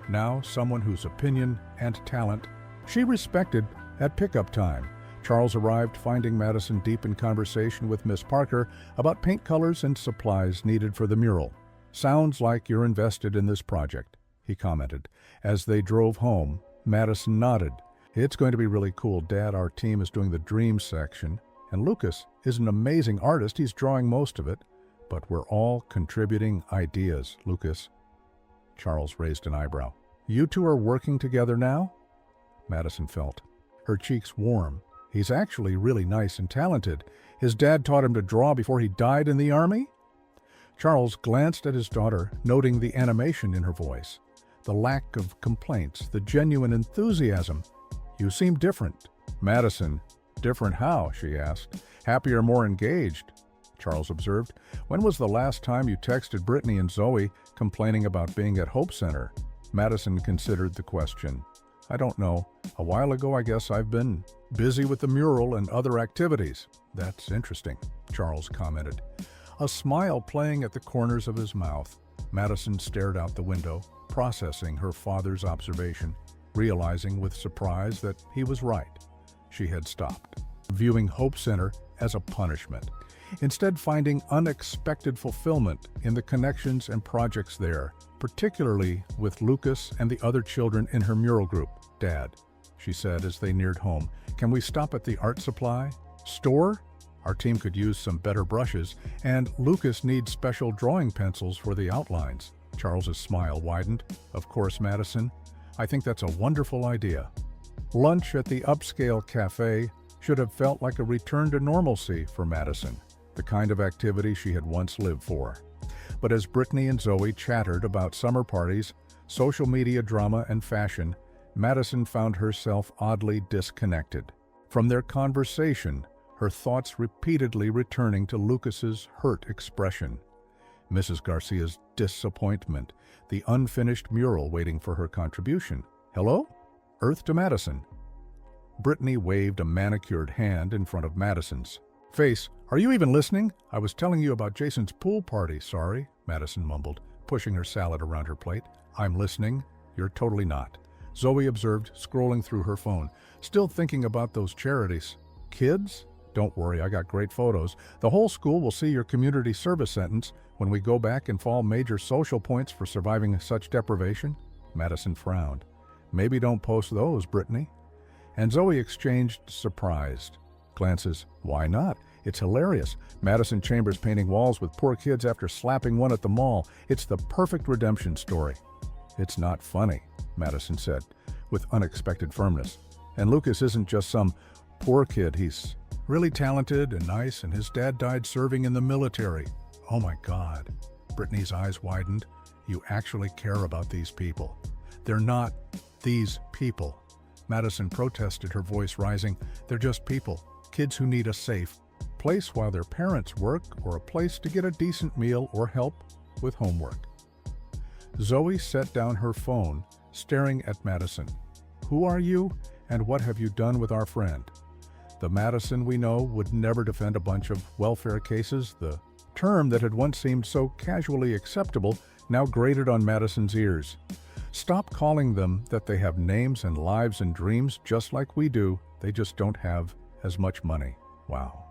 now someone whose opinion and talent she respected. At pickup time, Charles arrived, finding Madison deep in conversation with Miss Parker about paint colors and supplies needed for the mural. "Sounds like you're invested in this project," he commented. As they drove home, Madison nodded. "It's going to be really cool, Dad. Our team is doing the dream section, and Lucas is an amazing artist. He's drawing most of it, but we're all contributing ideas." "Lucas?" Charles raised an eyebrow. "You two are working together now?" Madison felt her cheeks warm. "He's actually really nice and talented. His dad taught him to draw before he died in the army?" Charles glanced at his daughter, noting the animation in her voice, the lack of complaints, the genuine enthusiasm. "You seem different." "Madison, different how?" she asked. "Happier, more engaged," Charles observed. "When was the last time you texted Brittany and Zoe complaining about being at Hope Center?" Madison considered the question. "I don't know. A while ago, I guess. I've been busy with the mural and other activities." "That's interesting," Charles commented, a smile playing at the corners of his mouth. Madison stared out the window, processing her father's observation, realizing with surprise that he was right. She had stopped viewing Hope Center as a punishment, instead finding unexpected fulfillment in the connections and projects there, particularly with Lucas and the other children in her mural group. "Dad," she said as they neared home, "can we stop at the art supply store? Our team could use some better brushes, and Lucas needs special drawing pencils for the outlines." Charles's smile widened. "Of course, Madison. I think that's a wonderful idea." Lunch at the upscale cafe should have felt like a return to normalcy for Madison, the kind of activity she had once lived for. But as Brittany and Zoe chattered about summer parties, social media drama, and fashion, Madison found herself oddly disconnected. From their conversation, her thoughts repeatedly returning to Lucas's hurt expression, Mrs. Garcia's disappointment, the unfinished mural waiting for her contribution. Hello? Earth to Madison. Brittany waved a manicured hand in front of Madison's face. Are you even listening? I was telling you about Jason's pool party, sorry, Madison mumbled, pushing her salad around her plate. I'm listening. You're totally not. Zoe observed, scrolling through her phone. Still thinking about those charities. Kids? Don't worry, I got great photos. The whole school will see your community service sentence when we go back and fall major social points for surviving such deprivation. Madison frowned. Maybe don't post those, Brittany. And Zoe exchanged surprised glances. Why not? It's hilarious. Madison Chambers painting walls with poor kids after slapping one at the mall. It's the perfect redemption story. It's not funny, Madison said, with unexpected firmness. And Lucas isn't just some poor kid. He's really talented and nice, and his dad died serving in the military. Oh my God. Brittany's eyes widened. You actually care about these people. They're not these people. Madison protested, her voice rising. They're just people. Kids who need a safe place while their parents work, or a place to get a decent meal or help with homework. Zoe set down her phone, staring at Madison. Who are you, and what have you done with our friend? The Madison we know would never defend a bunch of welfare cases. The term that had once seemed so casually acceptable now grated on Madison's ears. Stop calling them that. They have names and lives and dreams just like we do. They just don't have as much money. Wow.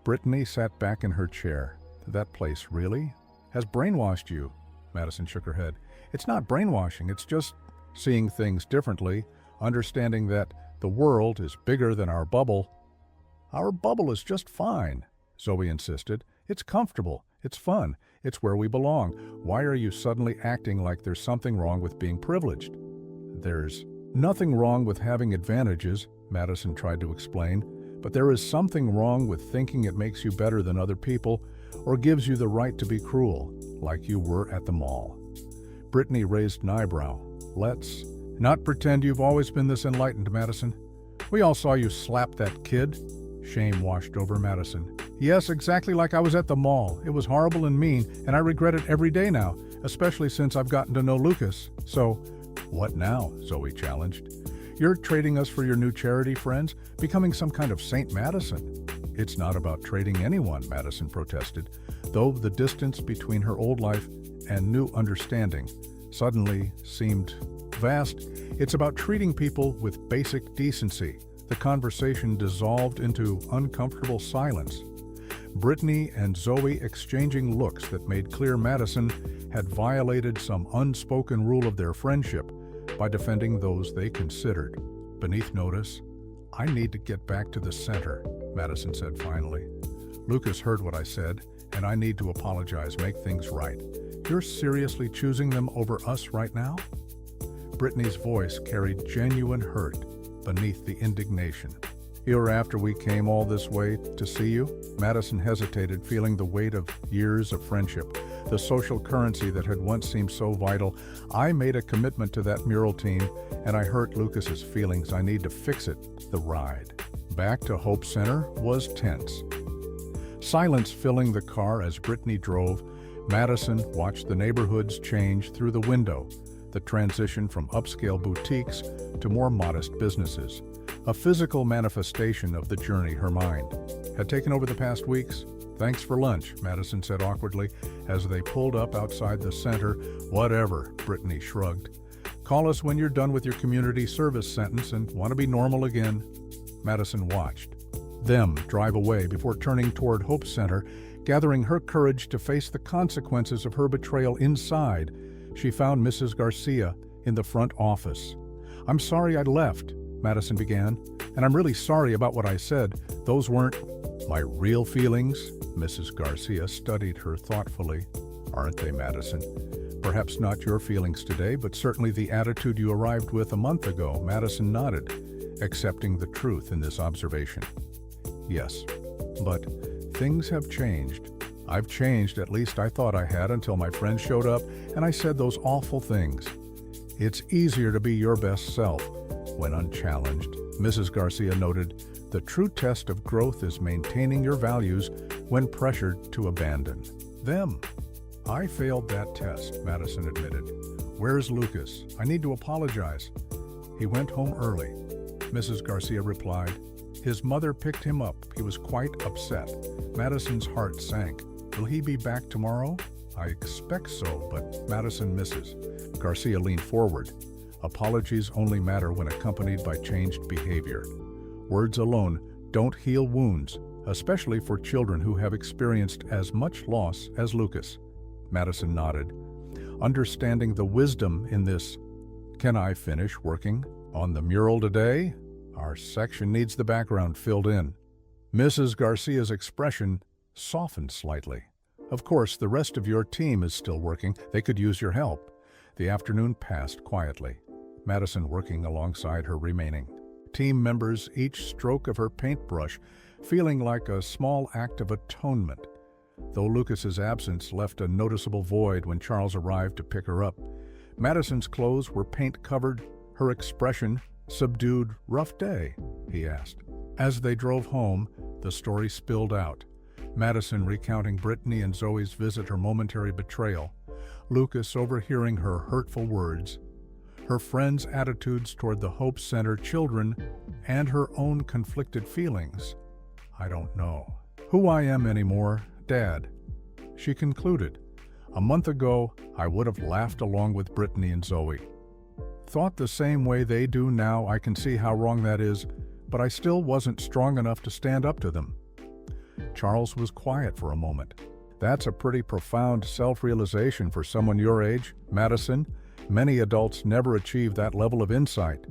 Brittany sat back in her chair. That place really has brainwashed you. Madison shook her head. It's not brainwashing, it's just seeing things differently, understanding that the world is bigger than our bubble. Our bubble is just fine, Zoe insisted. It's comfortable, it's fun, it's where we belong. Why are you suddenly acting like there's something wrong with being privileged? There's nothing wrong with having advantages, Madison tried to explain, but there is something wrong with thinking it makes you better than other people or gives you the right to be cruel, like you were at the mall. Brittany raised an eyebrow. Let's not pretend you've always been this enlightened, Madison. We all saw you slap that kid. Shame washed over Madison. Yes, exactly like I was at the mall. It was horrible and mean, and I regret it every day now, especially since I've gotten to know Lucas. So, what now? Zoe challenged. You're trading us for your new charity friends, becoming some kind of Saint Madison. It's not about trading anyone, Madison protested, though the distance between her old life and new understanding suddenly seemed vast. It's about treating people with basic decency. The conversation dissolved into uncomfortable silence. Brittany and Zoe exchanging looks that made clear Madison had violated some unspoken rule of their friendship by defending those they considered beneath notice. I need to get back to the center, Madison said finally. Lucas heard what I said, and I need to apologize, make things right. You're seriously choosing them over us right now? Brittany's voice carried genuine hurt beneath the indignation. Year after we came all this way to see you, Madison hesitated, feeling the weight of years of friendship, the social currency that had once seemed so vital. I made a commitment to that mural team, and I hurt Lucas's feelings. I need to fix it. The ride back to Hope Center was tense. Silence filling the car as Brittany drove. Madison watched the neighborhoods change through the window, the transition from upscale boutiques to more modest businesses. A physical manifestation of the journey her mind had taken over the past weeks. Thanks for lunch, Madison said awkwardly as they pulled up outside the center. Whatever, Brittany shrugged. Call us when you're done with your community service sentence and want to be normal again. Madison watched them drive away before turning toward Hope Center, gathering her courage to face the consequences of her betrayal inside. She found Mrs. Garcia in the front office. I'm sorry I left, Madison began, and I'm really sorry about what I said. Those weren't my real feelings. Mrs. Garcia studied her thoughtfully. Aren't they, Madison? Perhaps not your feelings today, but certainly the attitude you arrived with a month ago. Madison nodded, accepting the truth in this observation. Yes, but things have changed. I've changed, at least I thought I had, until my friend showed up and I said those awful things. It's easier to be your best self when unchallenged, Mrs. Garcia noted, "The true test of growth is maintaining your values when pressured to abandon them." "I failed that test," Madison admitted. "Where's Lucas? I need to apologize." "He went home early," Mrs. Garcia replied. "His mother picked him up. He was quite upset." Madison's heart sank. "Will he be back tomorrow?" "I expect so, but Madison misses." Garcia leaned forward. "Apologies only matter when accompanied by changed behavior. Words alone don't heal wounds, especially for children who have experienced as much loss as Lucas." Madison nodded, understanding the wisdom in this. "Can I finish working on the mural today? Our section needs the background filled in." Mrs. Garcia's expression softened slightly. "Of course, the rest of your team is still working. They could use your help." The afternoon passed quietly, Madison working alongside her remaining team members, each stroke of her paintbrush feeling like a small act of atonement. Though Lucas's absence left a noticeable void when Charles arrived to pick her up, Madison's clothes were paint-covered, her expression subdued. "Rough day?" he asked. As they drove home, the story spilled out. Madison recounting Brittany and Zoe's visit, her momentary betrayal, Lucas overhearing her hurtful words, her friends' attitudes toward the Hope Center children, and her own conflicted feelings. "I don't know who I am anymore, Dad," she concluded. "A month ago, I would have laughed along with Brittany and Zoe. Thought the same way they do now. I can see how wrong that is, but I still wasn't strong enough to stand up to them." Charles was quiet for a moment. "That's a pretty profound self-realization for someone your age, Madison. Many adults never achieve that level of insight.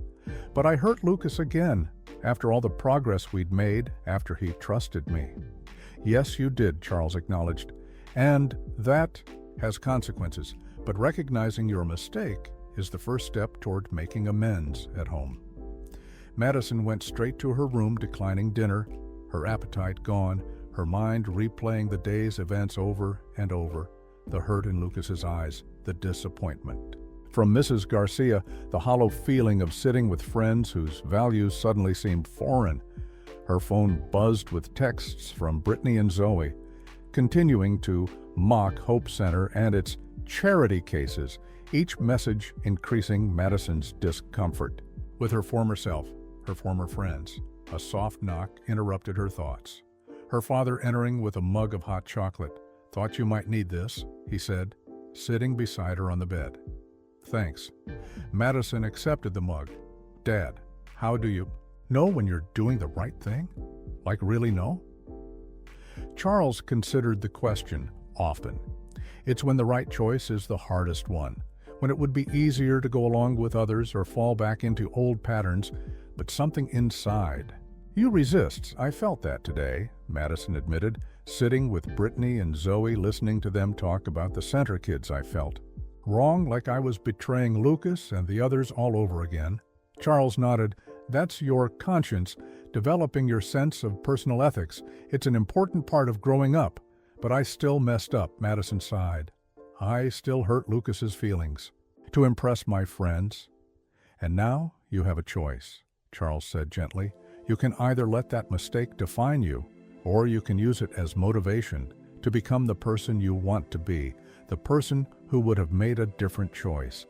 But I hurt Lucas again, after all the progress we'd made, after he trusted me." "Yes, you did," Charles acknowledged. "And that has consequences. But recognizing your mistake is the first step toward making amends at home." Madison went straight to her room, declining dinner, her appetite gone, her mind replaying the day's events over and over, the hurt in Lucas's eyes, the disappointment. From Mrs. Garcia, the hollow feeling of sitting with friends whose values suddenly seemed foreign. Her phone buzzed with texts from Brittany and Zoe, continuing to mock Hope Center and its charity cases, each message increasing Madison's discomfort. With her former self, her former friends, a soft knock interrupted her thoughts. Her father entering with a mug of hot chocolate. "Thought you might need this," he said, sitting beside her on the bed. "Thanks." Madison accepted the mug. "Dad, how do you know when you're doing the right thing? Like really know?" Charles considered the question often. It's when the right choice is the hardest one, when it would be easier to go along with others or fall back into old patterns, but something inside. "You resist. I felt that today," Madison admitted, sitting with Brittany and Zoe, listening to them talk about the center kids. "I felt wrong, like I was betraying Lucas and the others all over again." Charles nodded. "That's your conscience, developing your sense of personal ethics. It's an important part of growing up. But I still messed up," Madison sighed. "I still hurt Lucas's feelings to impress my friends." "And now you have a choice," Charles said gently. "You can either let that mistake define you, or you can use it as motivation to become the person you want to be, the person who would have made a different choice."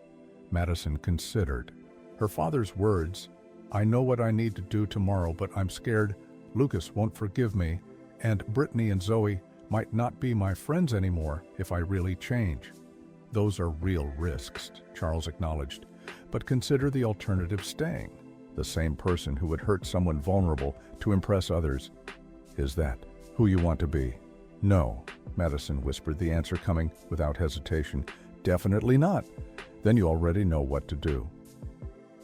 Madison considered. Her father's words, "I know what I need to do tomorrow, but I'm scared Lucas won't forgive me, and Brittany and Zoe might not be my friends anymore if I really change." "Those are real risks," Charles acknowledged. "But consider the alternative: staying the same person who would hurt someone vulnerable to impress others. Is that who you want to be?" "No," Madison whispered, the answer coming without hesitation. "Definitely not." "Then you already know what to do."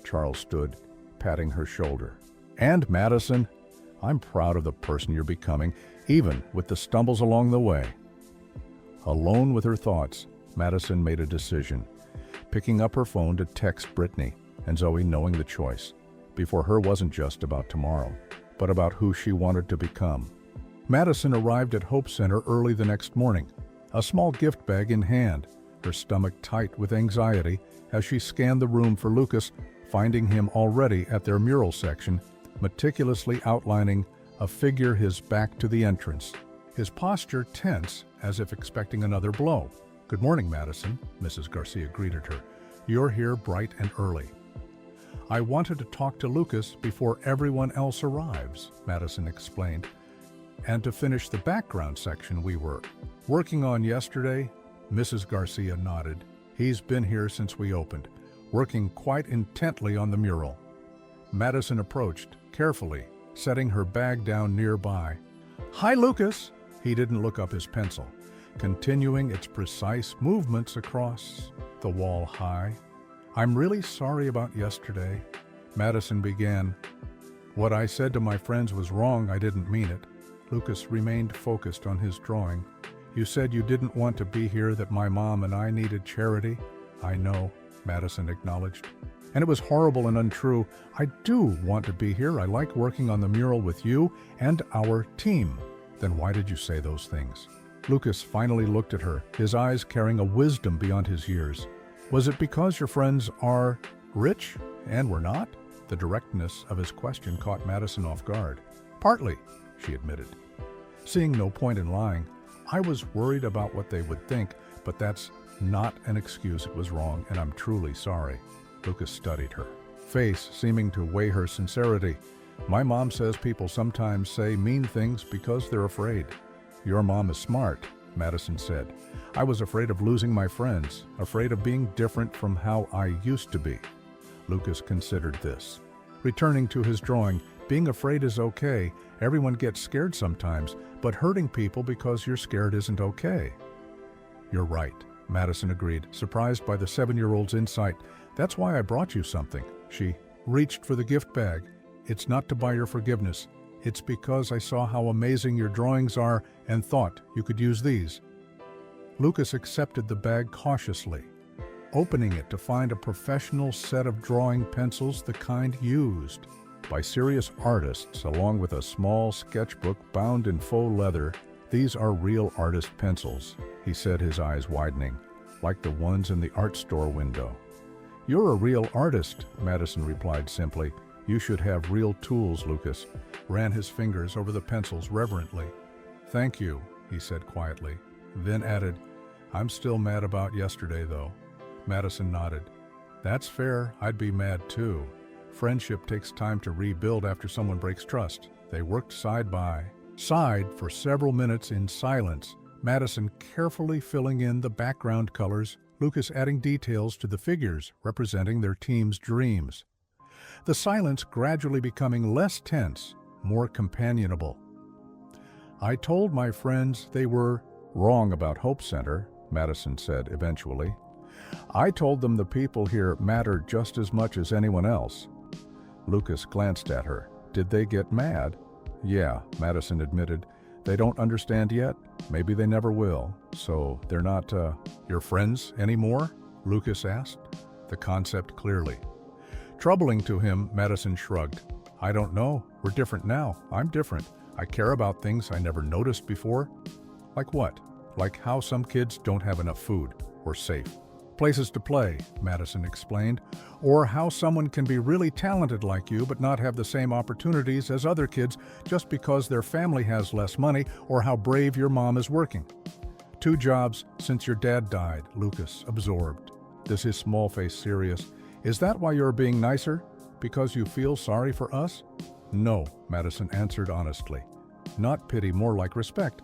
Charles stood, patting her shoulder. "And Madison, I'm proud of the person you're becoming, even with the stumbles along the way." Alone with her thoughts, Madison made a decision, picking up her phone to text Brittany and Zoe, knowing the choice before her wasn't just about tomorrow, but about who she wanted to become. Madison arrived at Hope Center early the next morning, a small gift bag in hand, her stomach tight with anxiety as she scanned the room for Lucas, finding him already at their mural section, meticulously outlining a figure his back to the entrance, his posture tense as if expecting another blow. "Good morning, Madison," Mrs. Garcia greeted her. "You're here bright and early." "I wanted to talk to Lucas before everyone else arrives," Madison explained. "And to finish the background section we were working on yesterday." Mrs. Garcia nodded. "He's been here since we opened, working quite intently on the mural." Madison approached, carefully, setting her bag down nearby. "Hi, Lucas!" He didn't look up his pencil, continuing its precise movements across the wall high. "I'm really sorry about yesterday," Madison began. "What I said to my friends was wrong. I didn't mean it." Lucas remained focused on his drawing. "You said you didn't want to be here, that my mom and I needed charity." "I know," Madison acknowledged. "And it was horrible and untrue. I do want to be here. I like working on the mural with you and our team." "Then why did you say those things?" Lucas finally looked at her, his eyes carrying a wisdom beyond his years. "Was it because your friends are rich and we're not?" The directness of his question caught Madison off guard. "Partly," she admitted, seeing no point in lying. "I was worried about what they would think, but that's not an excuse. It was wrong, and I'm truly sorry." Lucas studied her face, seeming to weigh her sincerity. "My mom says people sometimes say mean things because they're afraid." "Your mom is smart," Madison said. "I was afraid of losing my friends, afraid of being different from how I used to be." Lucas considered this. Returning to his drawing, being afraid is okay. Everyone gets scared sometimes, but hurting people because you're scared isn't okay. "You're right," Madison agreed, surprised by the 7-year-old's insight. "That's why I brought you something." She reached for the gift bag. "It's not to buy your forgiveness. It's because I saw how amazing your drawings are and thought you could use these." Lucas accepted the bag cautiously, opening it to find a professional set of drawing pencils, the kind used by serious artists, along with a small sketchbook bound in faux leather. "These are real artist pencils," he said, his eyes widening, "like the ones in the art store window." "You're a real artist," Madison replied simply. "You should have real tools." Lucas ran his fingers over the pencils reverently. "Thank you," he said quietly, then added, "I'm still mad about yesterday, though." Madison nodded. "That's fair. I'd be mad too. Friendship takes time to rebuild after someone breaks trust." They worked side by side for several minutes in silence, Madison carefully filling in the background colors, Lucas adding details to the figures representing their team's dreams. The silence gradually becoming less tense, more companionable. "I told my friends they were wrong about Hope Center," Madison said eventually. "I told them the people here matter just as much as anyone else." Lucas glanced at her. "Did they get mad?" "Yeah," Madison admitted. "They don't understand yet. Maybe they never will. So they're not, your friends anymore?" Lucas asked, the concept clearly. Troubling to him, Madison shrugged. "I don't know. We're different now. I'm different. I care about things I never noticed before." "Like what?" "Like how some kids don't have enough food or safe places to play," Madison explained. "Or how someone can be really talented like you but not have the same opportunities as other kids just because their family has less money, or how brave your mom is working." "2 jobs since your dad died," Lucas absorbed. This is small face serious. "Is that why you're being nicer? Because you feel sorry for us?" "No," Madison answered honestly. "Not pity, more like respect.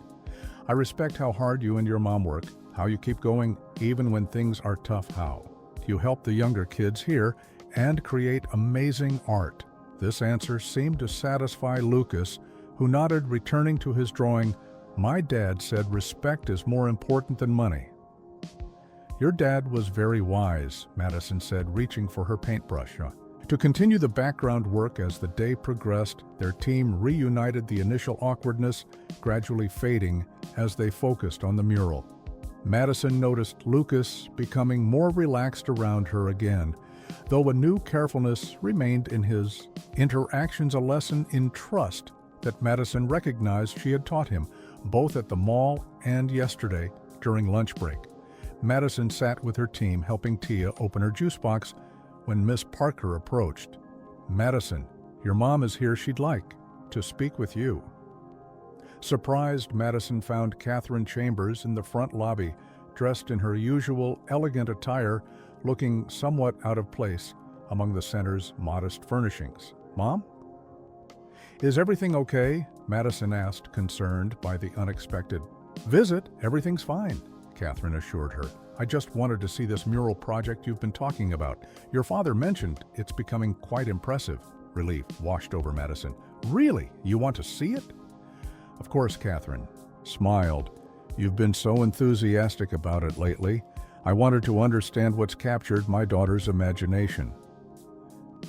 I respect how hard you and your mom work, how you keep going even when things are tough, how you help the younger kids here and create amazing art." This answer seemed to satisfy Lucas, who nodded, returning to his drawing. "My dad said respect is more important than money." "Your dad was very wise," Madison said, reaching for her paintbrush. To continue the background work as the day progressed, their team reunited, the initial awkwardness gradually fading as they focused on the mural. Madison noticed Lucas becoming more relaxed around her again, though a new carefulness remained in his interactions, a lesson in trust that Madison recognized she had taught him, both at the mall and yesterday during lunch break. Madison sat with her team, helping Tia open her juice box when Miss Parker approached. "Madison, Your mom is here. She'd like to speak with you." Surprised, Madison found Catherine Chambers in the front lobby, dressed in her usual elegant attire, looking somewhat out of place among the center's modest furnishings. "Mom?" "Is everything okay?" Madison asked, concerned by the unexpected visit. "Everything's fine," Catherine assured her. "I just wanted to see this mural project you've been talking about. Your father mentioned it's becoming quite impressive." Relief washed over Madison. "Really? You want to see it?" "Of course," Catherine smiled. "You've been so enthusiastic about it lately. I wanted to understand what's captured my daughter's imagination."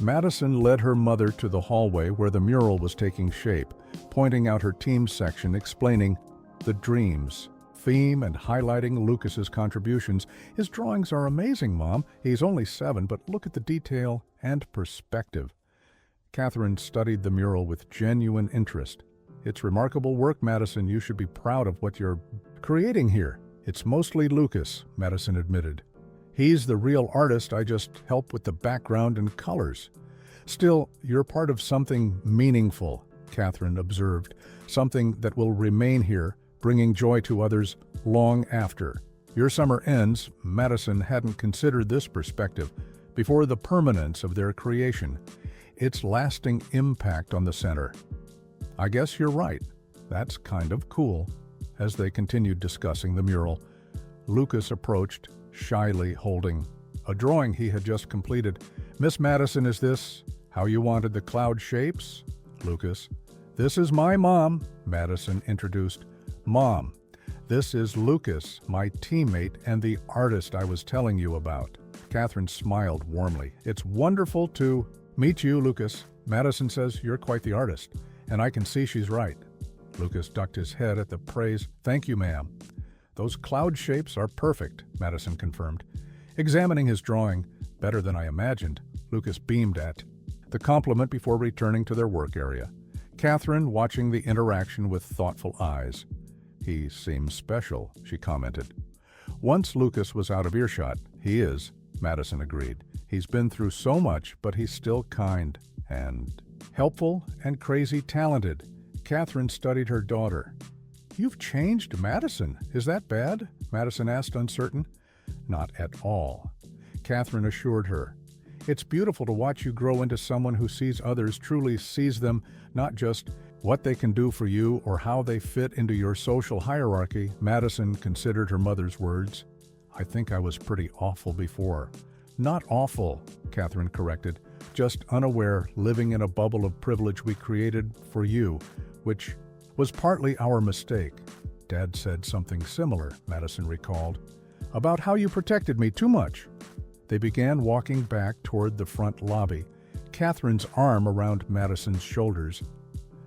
Madison led her mother to the hallway where the mural was taking shape, pointing out her team section, explaining the dreams theme and highlighting Lucas's contributions. "His drawings are amazing, Mom. He's only 7, but look at the detail and perspective." Catherine studied the mural with genuine interest. "It's remarkable work, Madison. You should be proud of what you're creating here." "It's mostly Lucas," Madison admitted. "He's the real artist. I just help with the background and colors." "Still, you're part of something meaningful," Catherine observed. "Something that will remain here, bringing joy to others long after your summer ends." Madison hadn't considered this perspective before the permanence of their creation, its lasting impact on the center. "I guess you're right. That's kind of cool." As they continued discussing the mural, Lucas approached, shyly holding a drawing he had just completed. "Miss Madison, is this how you wanted the cloud shapes?" Lucas: "This is my mom," Madison introduced. "Mom, this is Lucas, my teammate and the artist I was telling you about." Catherine smiled warmly. "It's wonderful to meet you, Lucas. Madison says you're quite the artist, and I can see she's right." Lucas ducked his head at the praise. "Thank you, ma'am." "Those cloud shapes are perfect," Madison confirmed. Examining his drawing, "Better than I imagined," Lucas beamed at the compliment before returning to their work area. Catherine watching the interaction with thoughtful eyes. "He seems special," she commented. Once Lucas was out of earshot. "He is," Madison agreed. "He's been through so much, but he's still kind and helpful and crazy talented." Catherine studied her daughter. "You've changed, Madison. Is that bad?" Madison asked, uncertain. "Not at all," Catherine assured her. "It's beautiful to watch you grow into someone who sees others, truly sees them, not just what they can do for you or how they fit into your social hierarchy." Madison considered her mother's words. "I think I was pretty awful before." "Not awful," Catherine corrected. "Just unaware, living in a bubble of privilege we created for you, which was partly our mistake." "Dad said something similar," Madison recalled, "about how you protected me too much." They began walking back toward the front lobby, Catherine's arm around Madison's shoulders.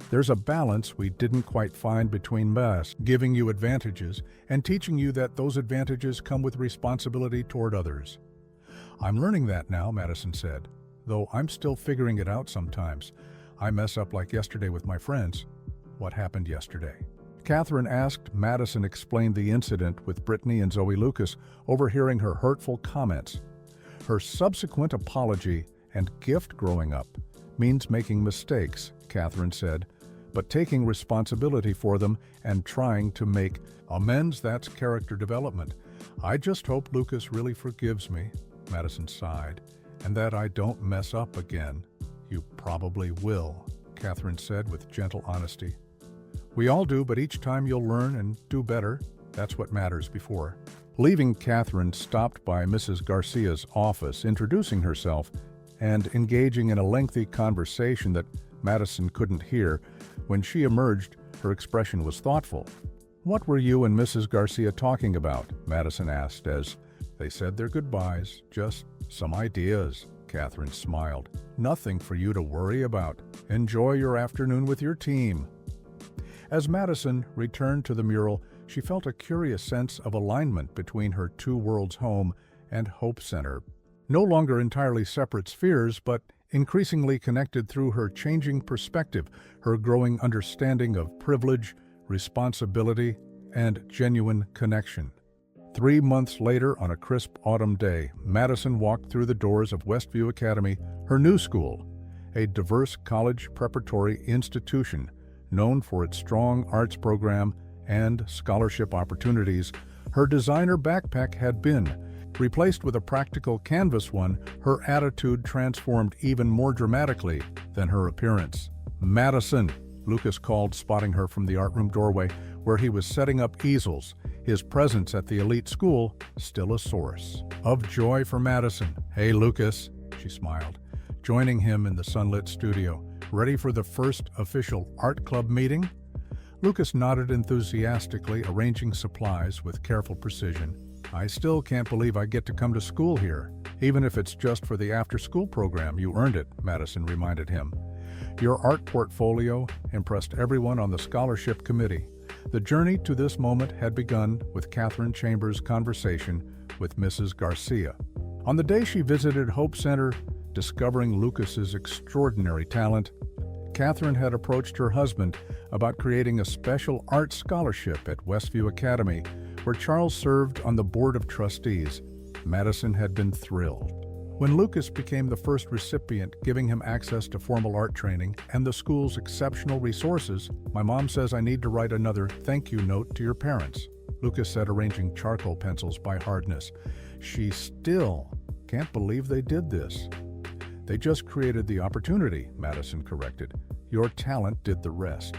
"There's a balance we didn't quite find between us, giving you advantages and teaching you that those advantages come with responsibility toward others." "I'm learning that now," Madison said, "though I'm still figuring it out sometimes. I mess up like yesterday with my friends." "What happened yesterday?" Catherine asked. Madison explained the incident with Brittany and Zoe Lucas, overhearing her hurtful comments. "Her subsequent apology and gift growing up means making mistakes," Catherine said, "but taking responsibility for them and trying to make amends. That's character development. I just hope Lucas really forgives me," Madison sighed, "and that I don't mess up again." "You probably will," Catherine said with gentle honesty. "We all do, but each time you'll learn and do better. That's what matters." Before leaving, Catherine stopped by Mrs. Garcia's office, introducing herself and engaging in a lengthy conversation that Madison couldn't hear. When she emerged, her expression was thoughtful. "What were you and Mrs. Garcia talking about?" Madison asked as they said their goodbyes. "Just some ideas," Catherine smiled. "Nothing for you to worry about. Enjoy your afternoon with your team." As Madison returned to the mural, she felt a curious sense of alignment between her two worlds, home and Hope Center. No longer entirely separate spheres, but increasingly connected through her changing perspective, her growing understanding of privilege, responsibility, and genuine connection. 3 months later, on a crisp autumn day, Madison walked through the doors of Westview Academy, her new school. a diverse college preparatory institution known for its strong arts program and scholarship opportunities, her designer backpack had been. Replaced with a practical canvas one, her attitude transformed even more dramatically than her appearance. "Madison," Lucas called, spotting her from the art room doorway, where he was setting up easels, his presence at the elite school still a source of joy for Madison. "Hey, Lucas," she smiled, joining him in the sunlit studio. "Ready for the first official art club meeting?" Lucas nodded enthusiastically, arranging supplies with careful precision. "I still can't believe I get to come to school here. Even if it's just for the after-school program, you earned it," Madison reminded him. "Your art portfolio impressed everyone on the scholarship committee." The journey to this moment had begun with Catherine Chambers' conversation with Mrs. Garcia. On the day she visited Hope Center, discovering Lucas's extraordinary talent, Catherine had approached her husband about creating a special art scholarship at Westview Academy, where Charles served on the board of trustees. Madison had been thrilled. When Lucas became the first recipient, giving him access to formal art training and the school's exceptional resources, "My mom says I need to write another thank you note to your parents," Lucas said, arranging charcoal pencils by hardness. "She still can't believe they did this." "They just created the opportunity," Madison corrected. "Your talent did the rest."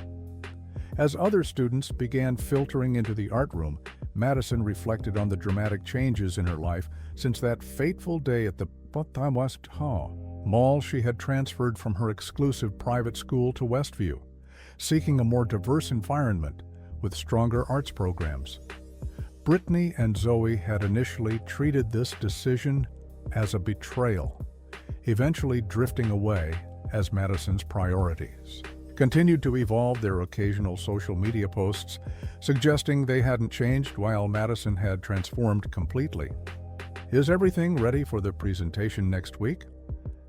As other students began filtering into the art room, Madison reflected on the dramatic changes in her life since that fateful day at the West Mall. She had transferred from her exclusive private school to Westview, seeking a more diverse environment with stronger arts programs. Brittany and Zoe had initially treated this decision as a betrayal, eventually drifting away as Madison's priorities continued to evolve, their occasional social media posts suggesting they hadn't changed while Madison had transformed completely. "Is everything ready for the presentation next week?"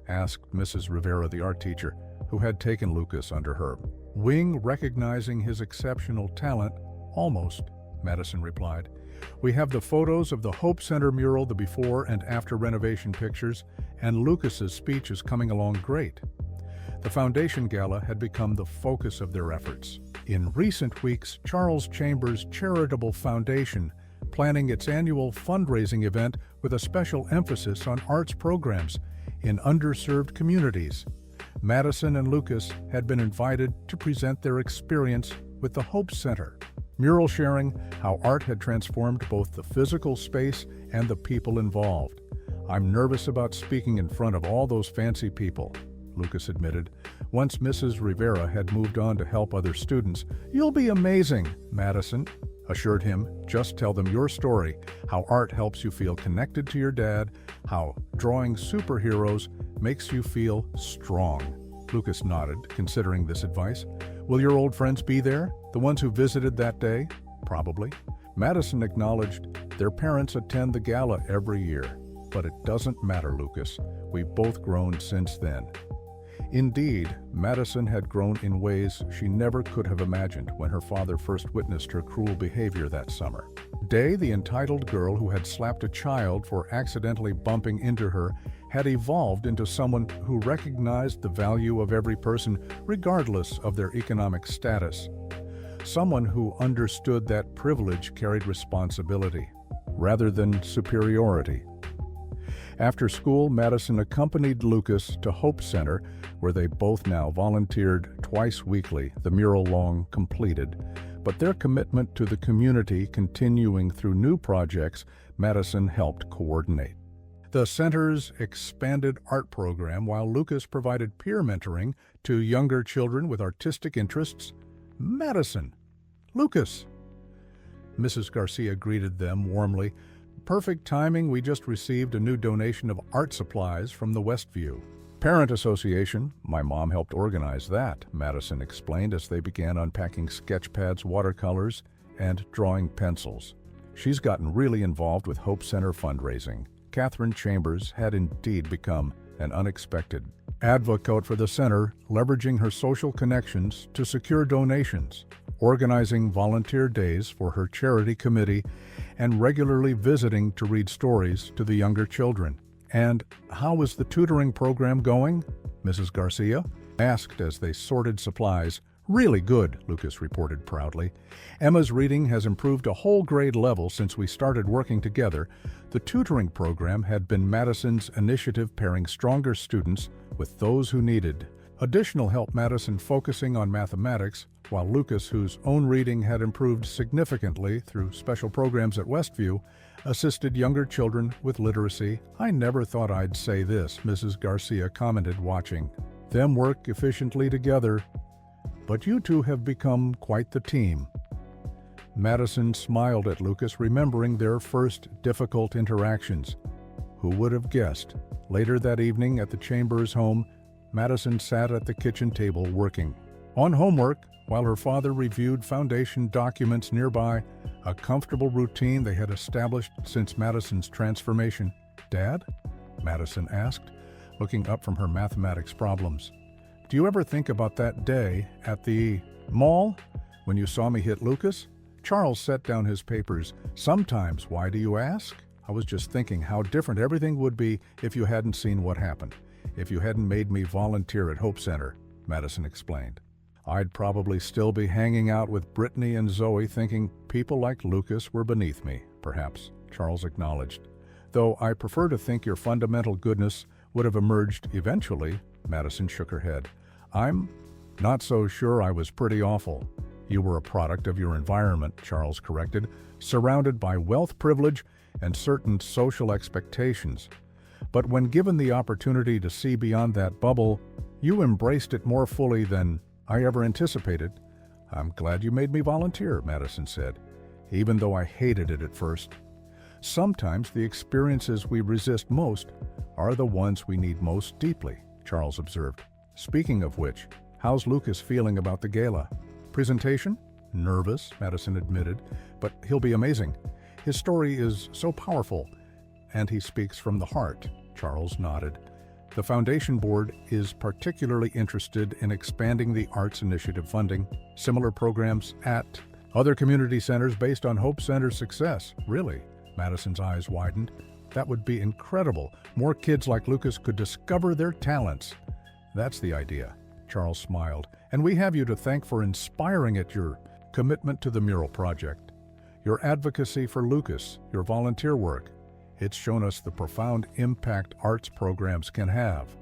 asked Mrs. Rivera, the art teacher, who had taken Lucas under her wing, recognizing his exceptional talent. "Almost," Madison replied. "We have the photos of the Hope Center mural, the before and after renovation pictures, and Lucas's speech is coming along great." The foundation gala had become the focus of their efforts. In recent weeks, Charles Chambers Charitable Foundation planning its annual fundraising event with a special emphasis on arts programs in underserved communities. Madison and Lucas had been invited to present their experience with the Hope Center, mural sharing how art had transformed both the physical space and the people involved. "I'm nervous about speaking in front of all those fancy people," Lucas admitted. Once Mrs. Rivera had moved on to help other students. "You'll be amazing," Madison assured him. "Just tell them your story, how art helps you feel connected to your dad, how drawing superheroes makes you feel strong." Lucas nodded, considering this advice. "Will your old friends be there? The ones who visited that day?" "Probably." Madison acknowledged. "Their parents attend the gala every year. But it doesn't matter, Lucas. We've both grown since then." Indeed, Madison had grown in ways she never could have imagined when her father first witnessed her cruel behavior that summer. Day, the entitled girl who had slapped a child for accidentally bumping into her, had evolved into someone who recognized the value of every person regardless of their economic status. Someone who understood that privilege carried responsibility, rather than superiority. After school, Madison accompanied Lucas to Hope Center, where they both now volunteered twice weekly, the mural long completed. But their commitment to the community continuing through new projects Madison helped coordinate. The center's expanded art program, while Lucas provided peer mentoring to younger children with artistic interests. "Madison! Lucas!" Mrs. Garcia greeted them warmly. "Perfect timing, we just received a new donation of art supplies from the Westview Parent Association. My mom helped organize that," Madison explained as they began unpacking sketch pads, watercolors, and drawing pencils. She's gotten really involved with Hope Center fundraising. Catherine Chambers had indeed become an unexpected advocate for the center, leveraging her social connections to secure donations, organizing volunteer days for her charity committee, and regularly visiting to read stories to the younger children. "And how is the tutoring program going?" Mrs. Garcia asked as they sorted supplies. Really good, Lucas reported proudly. Emma's reading has improved a whole grade level since we started working together. The tutoring program had been Madison's initiative, pairing stronger students with those who needed additional help. Madison focusing on mathematics, while Lucas, whose own reading had improved significantly through special programs at Westview, assisted younger children with literacy. I never thought I'd say this, Mrs. Garcia commented, watching them work efficiently together. But you two have become quite the team. Madison smiled at Lucas, remembering their first difficult interactions. Who would have guessed? Later that evening at the Chambers home, Madison sat at the kitchen table working on homework while her father reviewed foundation documents nearby, a comfortable routine they had established since Madison's transformation. "Dad?" Madison asked, looking up from her mathematics problems. "Do you ever think about that day at the mall when you saw me hit Lucas?" Charles set down his papers. "Sometimes. Why do you ask?" "I was just thinking how different everything would be if you hadn't seen what happened. If you hadn't made me volunteer at Hope Center," Madison explained. "I'd probably still be hanging out with Brittany and Zoe thinking people like Lucas were beneath me, perhaps," Charles acknowledged. "Though I prefer to think your fundamental goodness would have emerged eventually," Madison shook her head. "I'm not so sure. I was pretty awful." "You were a product of your environment," Charles corrected, "surrounded by wealth, privilege, and certain social expectations. But when given the opportunity to see beyond that bubble, you embraced it more fully than I ever anticipated." "I'm glad you made me volunteer," Madison said, "even though I hated it at first." "Sometimes the experiences we resist most are the ones we need most deeply," Charles observed. "Speaking of which, how's Lucas feeling about the gala?" "Presentation? Nervous," Madison admitted, "but he'll be amazing. His story is so powerful, and he speaks from the heart." Charles nodded. "The Foundation Board is particularly interested in expanding the Arts Initiative funding, similar programs at other community centers based on Hope Center's success." "Really?" Madison's eyes widened. "That would be incredible. More kids like Lucas could discover their talents." "That's the idea," Charles smiled. "And we have you to thank for inspiring it, your commitment to the mural project, your advocacy for Lucas, your volunteer work. It's shown us the profound impact arts programs can have."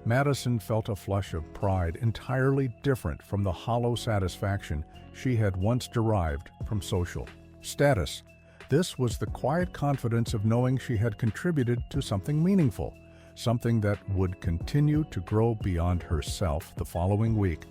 Madison felt a flush of pride entirely different from the hollow satisfaction she had once derived from social status. This was the quiet confidence of knowing she had contributed to something meaningful, something that would continue to grow beyond herself. The following week,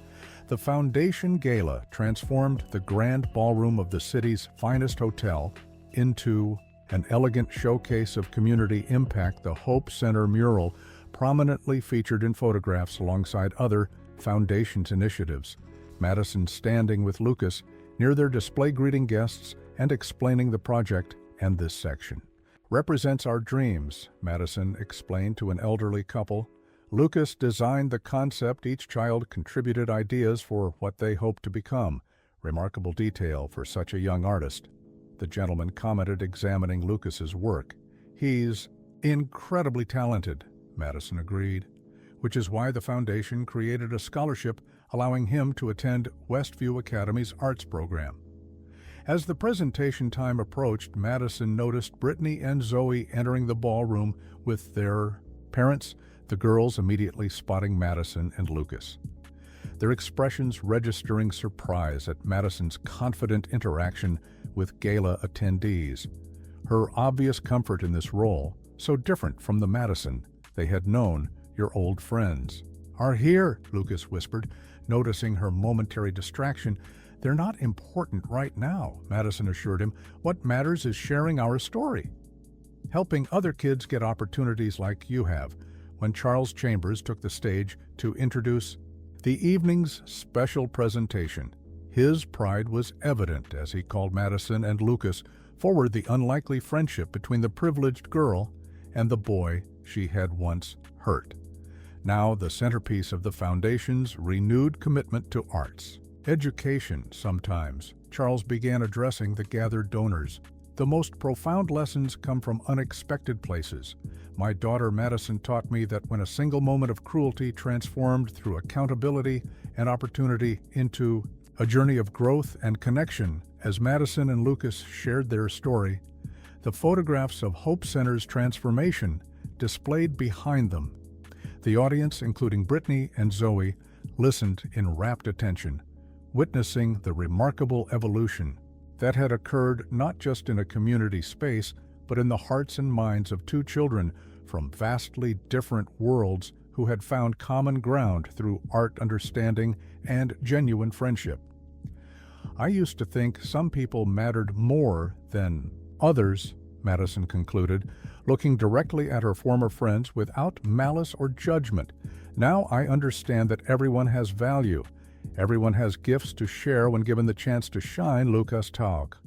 the Foundation Gala transformed the grand ballroom of the city's finest hotel into an elegant showcase of community impact. The Hope Center mural prominently featured in photographs alongside other Foundation's initiatives. Madison standing with Lucas near their display, greeting guests and explaining the project. "And this section represents our dreams," Madison explained to an elderly couple. "Lucas designed the concept. Each child contributed ideas for what they hoped to become. Remarkable detail for such a young artist," the gentleman commented, examining Lucas's work. "He's incredibly talented," Madison agreed, "which is why the Foundation created a scholarship allowing him to attend Westview Academy's arts program." As the presentation time approached, Madison noticed Brittany and Zoe entering the ballroom with their parents, the girls immediately spotting Madison and Lucas, their expressions registering surprise at Madison's confident interaction with gala attendees. Her obvious comfort in this role, so different from the Madison they had known, "Your old friends are here," Lucas whispered, noticing her momentary distraction. "They're not important right now," Madison assured him. "What matters is sharing our story, helping other kids get opportunities like you have." When Charles Chambers took the stage to introduce the evening's special presentation, his pride was evident as he called Madison and Lucas forward, the unlikely friendship between the privileged girl and the boy she had once hurt. Now the centerpiece of the Foundation's renewed commitment to arts. Education. Sometimes, Charles began addressing the gathered donors. The most profound lessons come from unexpected places. My daughter Madison taught me that when a single moment of cruelty transformed through accountability and opportunity into a journey of growth and connection. As Madison and Lucas shared their story, the photographs of Hope Center's transformation displayed behind them. The audience, including Brittany and Zoe, listened in rapt attention, witnessing the remarkable evolution that had occurred not just in a community space, but in the hearts and minds of two children from vastly different worlds who had found common ground through art, understanding, and genuine friendship. I used to think some people mattered more than others, Madison concluded, looking directly at her former friends without malice or judgment. Now I understand that everyone has value. Everyone has gifts to share when given the chance to shine, Lucas Taug.